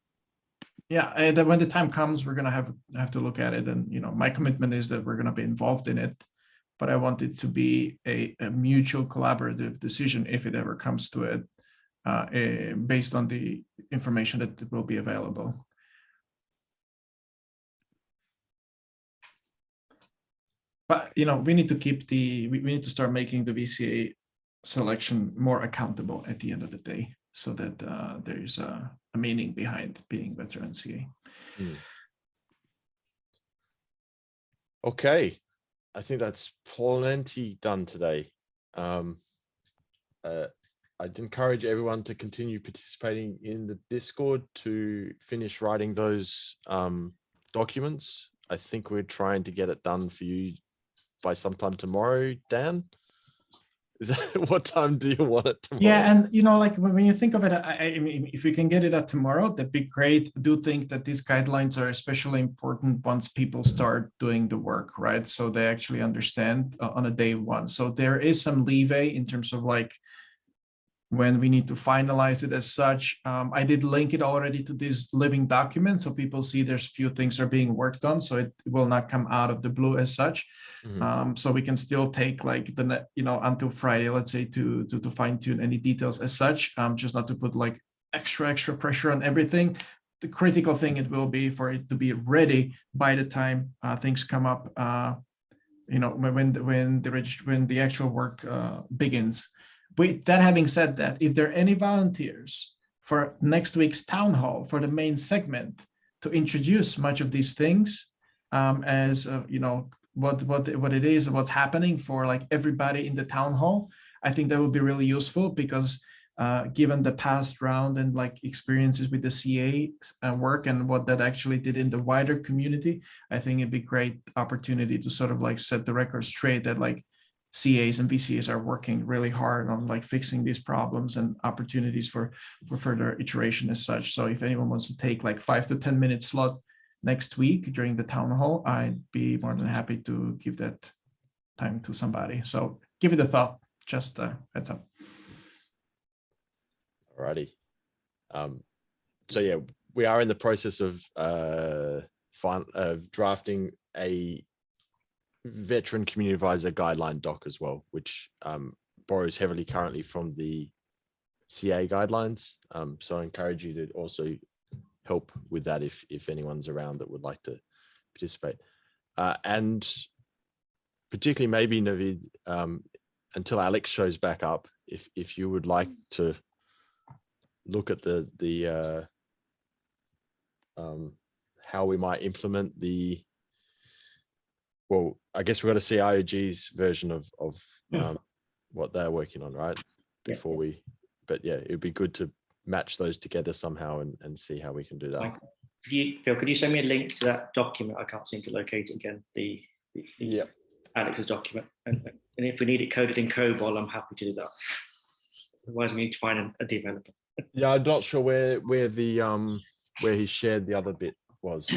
J: yeah, when the time comes, we're gonna have to look at it. And my commitment is that we're gonna be involved in it, but I want it to be a mutual collaborative decision if it ever comes to it, based on the information that will be available. But we need to keep we need to start making the VCA selection more accountable at the end of the day, so that there's a meaning behind being veteran CA.
A: Okay, I think that's plenty done today. I'd encourage everyone to continue participating in the Discord to finish writing those documents. I think we're trying to get it done for you by sometime tomorrow, Dan. Is that, what time do you want it tomorrow?
J: Yeah, and like when you think of it, I mean, if we can get it out tomorrow, that'd be great. I do think that these guidelines are especially important once people start doing the work, right? So they actually understand on a day one. So there is some leeway in terms of like when we need to finalize it as such. I did link it already to this living document, so people see there's few things are being worked on, so it will not come out of the blue as such. So we can still take like the, you know, until Friday, let's say, to fine tune any details as such, just not to put like extra pressure on everything. The critical thing it will be for it to be ready by the time things come up, you know, when the actual work begins. With that having said that, if there are any volunteers for next week's town hall for the main segment to introduce much of these things, as you know, what it is, what's happening for like everybody in the town hall, I think that would be really useful, because given the past round and like experiences with the CA work and what that actually did in the wider community, I think it'd be a great opportunity to sort of like set the record straight that like CAs and VCAs are working really hard on like fixing these problems and opportunities for further iteration as such. So if anyone wants to take like 5 to 10 minute slot next week during the town hall, I'd be more than happy to give that time to somebody. So give it a thought, just heads up.
A: Alrighty. So yeah, we are in the process of drafting a veteran community advisor guideline doc as well, which borrows heavily currently from the CA guidelines. So I encourage you to also help with that if anyone's around that would like to participate. And particularly maybe Navid, until Alex shows back up, if you would like to look at the how we might implement the, well, I guess we've got to see IOG's version of what they're working on, right? Before we, but yeah, it'd be good to match those together somehow and see how we can do that.
B: Phil, could you send me a link to that document? I can't seem to locate it again, the Alex's document. And if we need it coded in COBOL, I'm happy to do that. Otherwise, we need to find a developer.
A: Yeah, I'm not sure where he shared the other bit was.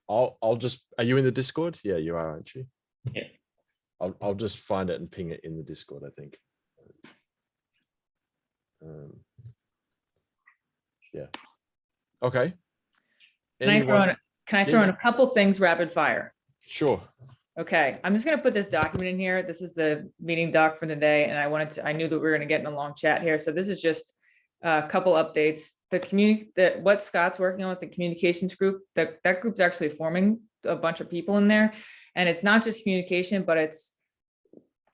A: I'll just, are you in the Discord? Yeah, you are, aren't you?
B: Yeah.
A: I'll just find it and ping it in the Discord, I think. Yeah. Okay.
C: Can I throw in a couple things rapid fire?
A: Sure.
C: Okay, I'm just going to put this document in here. This is the meeting doc for the day, and I knew that we were going to get in a long chat here. So this is just a couple updates. What Scott's working on with the communications group, that group's actually forming a bunch of people in there. And it's not just communication, but it's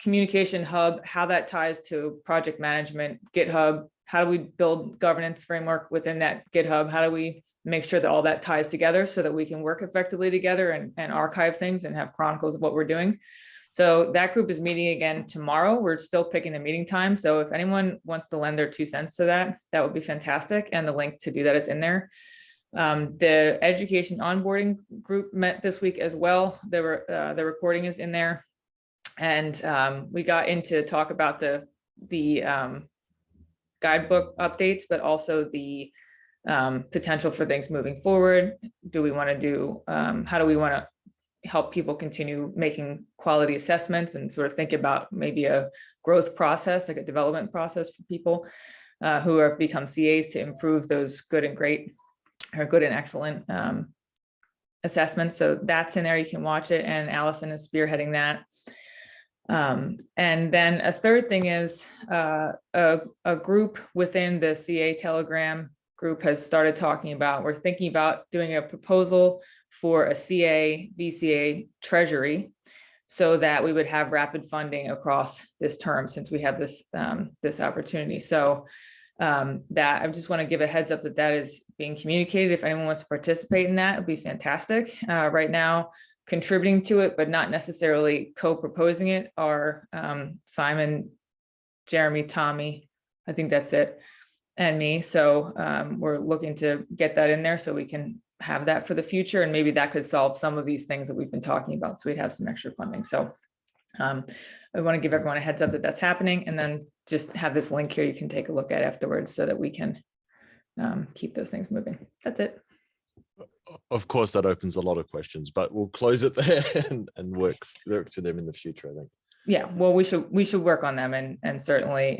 C: communication hub, how that ties to project management, GitHub. How do we build governance framework within that GitHub? How do we make sure that all that ties together so that we can work effectively together and archive things and have chronicles of what we're doing? So that group is meeting again tomorrow. We're still picking the meeting time. So if anyone wants to lend their 2 cents to that, that would be fantastic. And the link to do that is in there. The education onboarding group met this week as well. The recording is in there. And we got into talk about the guidebook updates, but also the potential for things moving forward. Do we want to do, how do we want to help people continue making quality assessments and sort of think about maybe a growth process, like a development process for people who have become CAs to improve those good and great or good and excellent assessments. So that's in there. You can watch it. And Allison is spearheading that. And then a third thing is a group within the CA Telegram group has started talking about, we're thinking about doing a proposal for a CA VCA treasury so that we would have rapid funding across this term since we have this this opportunity. So that I just want to give a heads up that that is being communicated. If anyone wants to participate in that, it'd be fantastic. Right now, contributing to it, but not necessarily co-proposing it are Simon, Jeremy, Tommy, I think that's it, and me. So we're looking to get that in there so we can have that for the future. And maybe that could solve some of these things that we've been talking about. So we'd have some extra funding. So I want to give everyone a heads up that that's happening, and then just have this link here you can take a look at afterwards so that we can keep those things moving. That's it.
A: Of course, that opens a lot of questions, but we'll close it there and work through them in the future, I think.
C: Yeah, well, we should work on them, and certainly,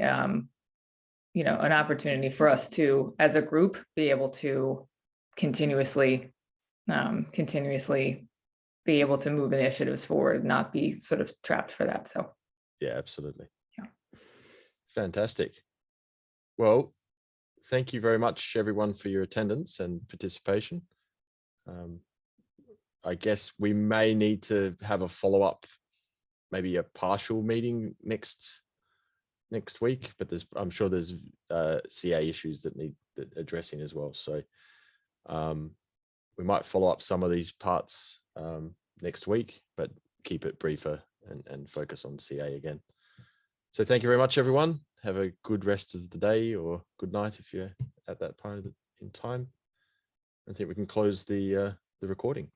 C: you know, an opportunity for us to, as a group, be able to continuously be able to move initiatives forward and not be sort of trapped for that. So
A: Yeah, absolutely.
C: Yeah.
A: Fantastic. Well, thank you very much, everyone, for your attendance and participation. I guess we may need to have a follow-up, maybe a partial meeting next week, but I'm sure there's CA issues that need addressing as well. So we might follow up some of these parts next week, but keep it briefer and focus on CA again. So thank you very much, everyone. Have a good rest of the day or good night if you're at that point in time. I think we can close the recording.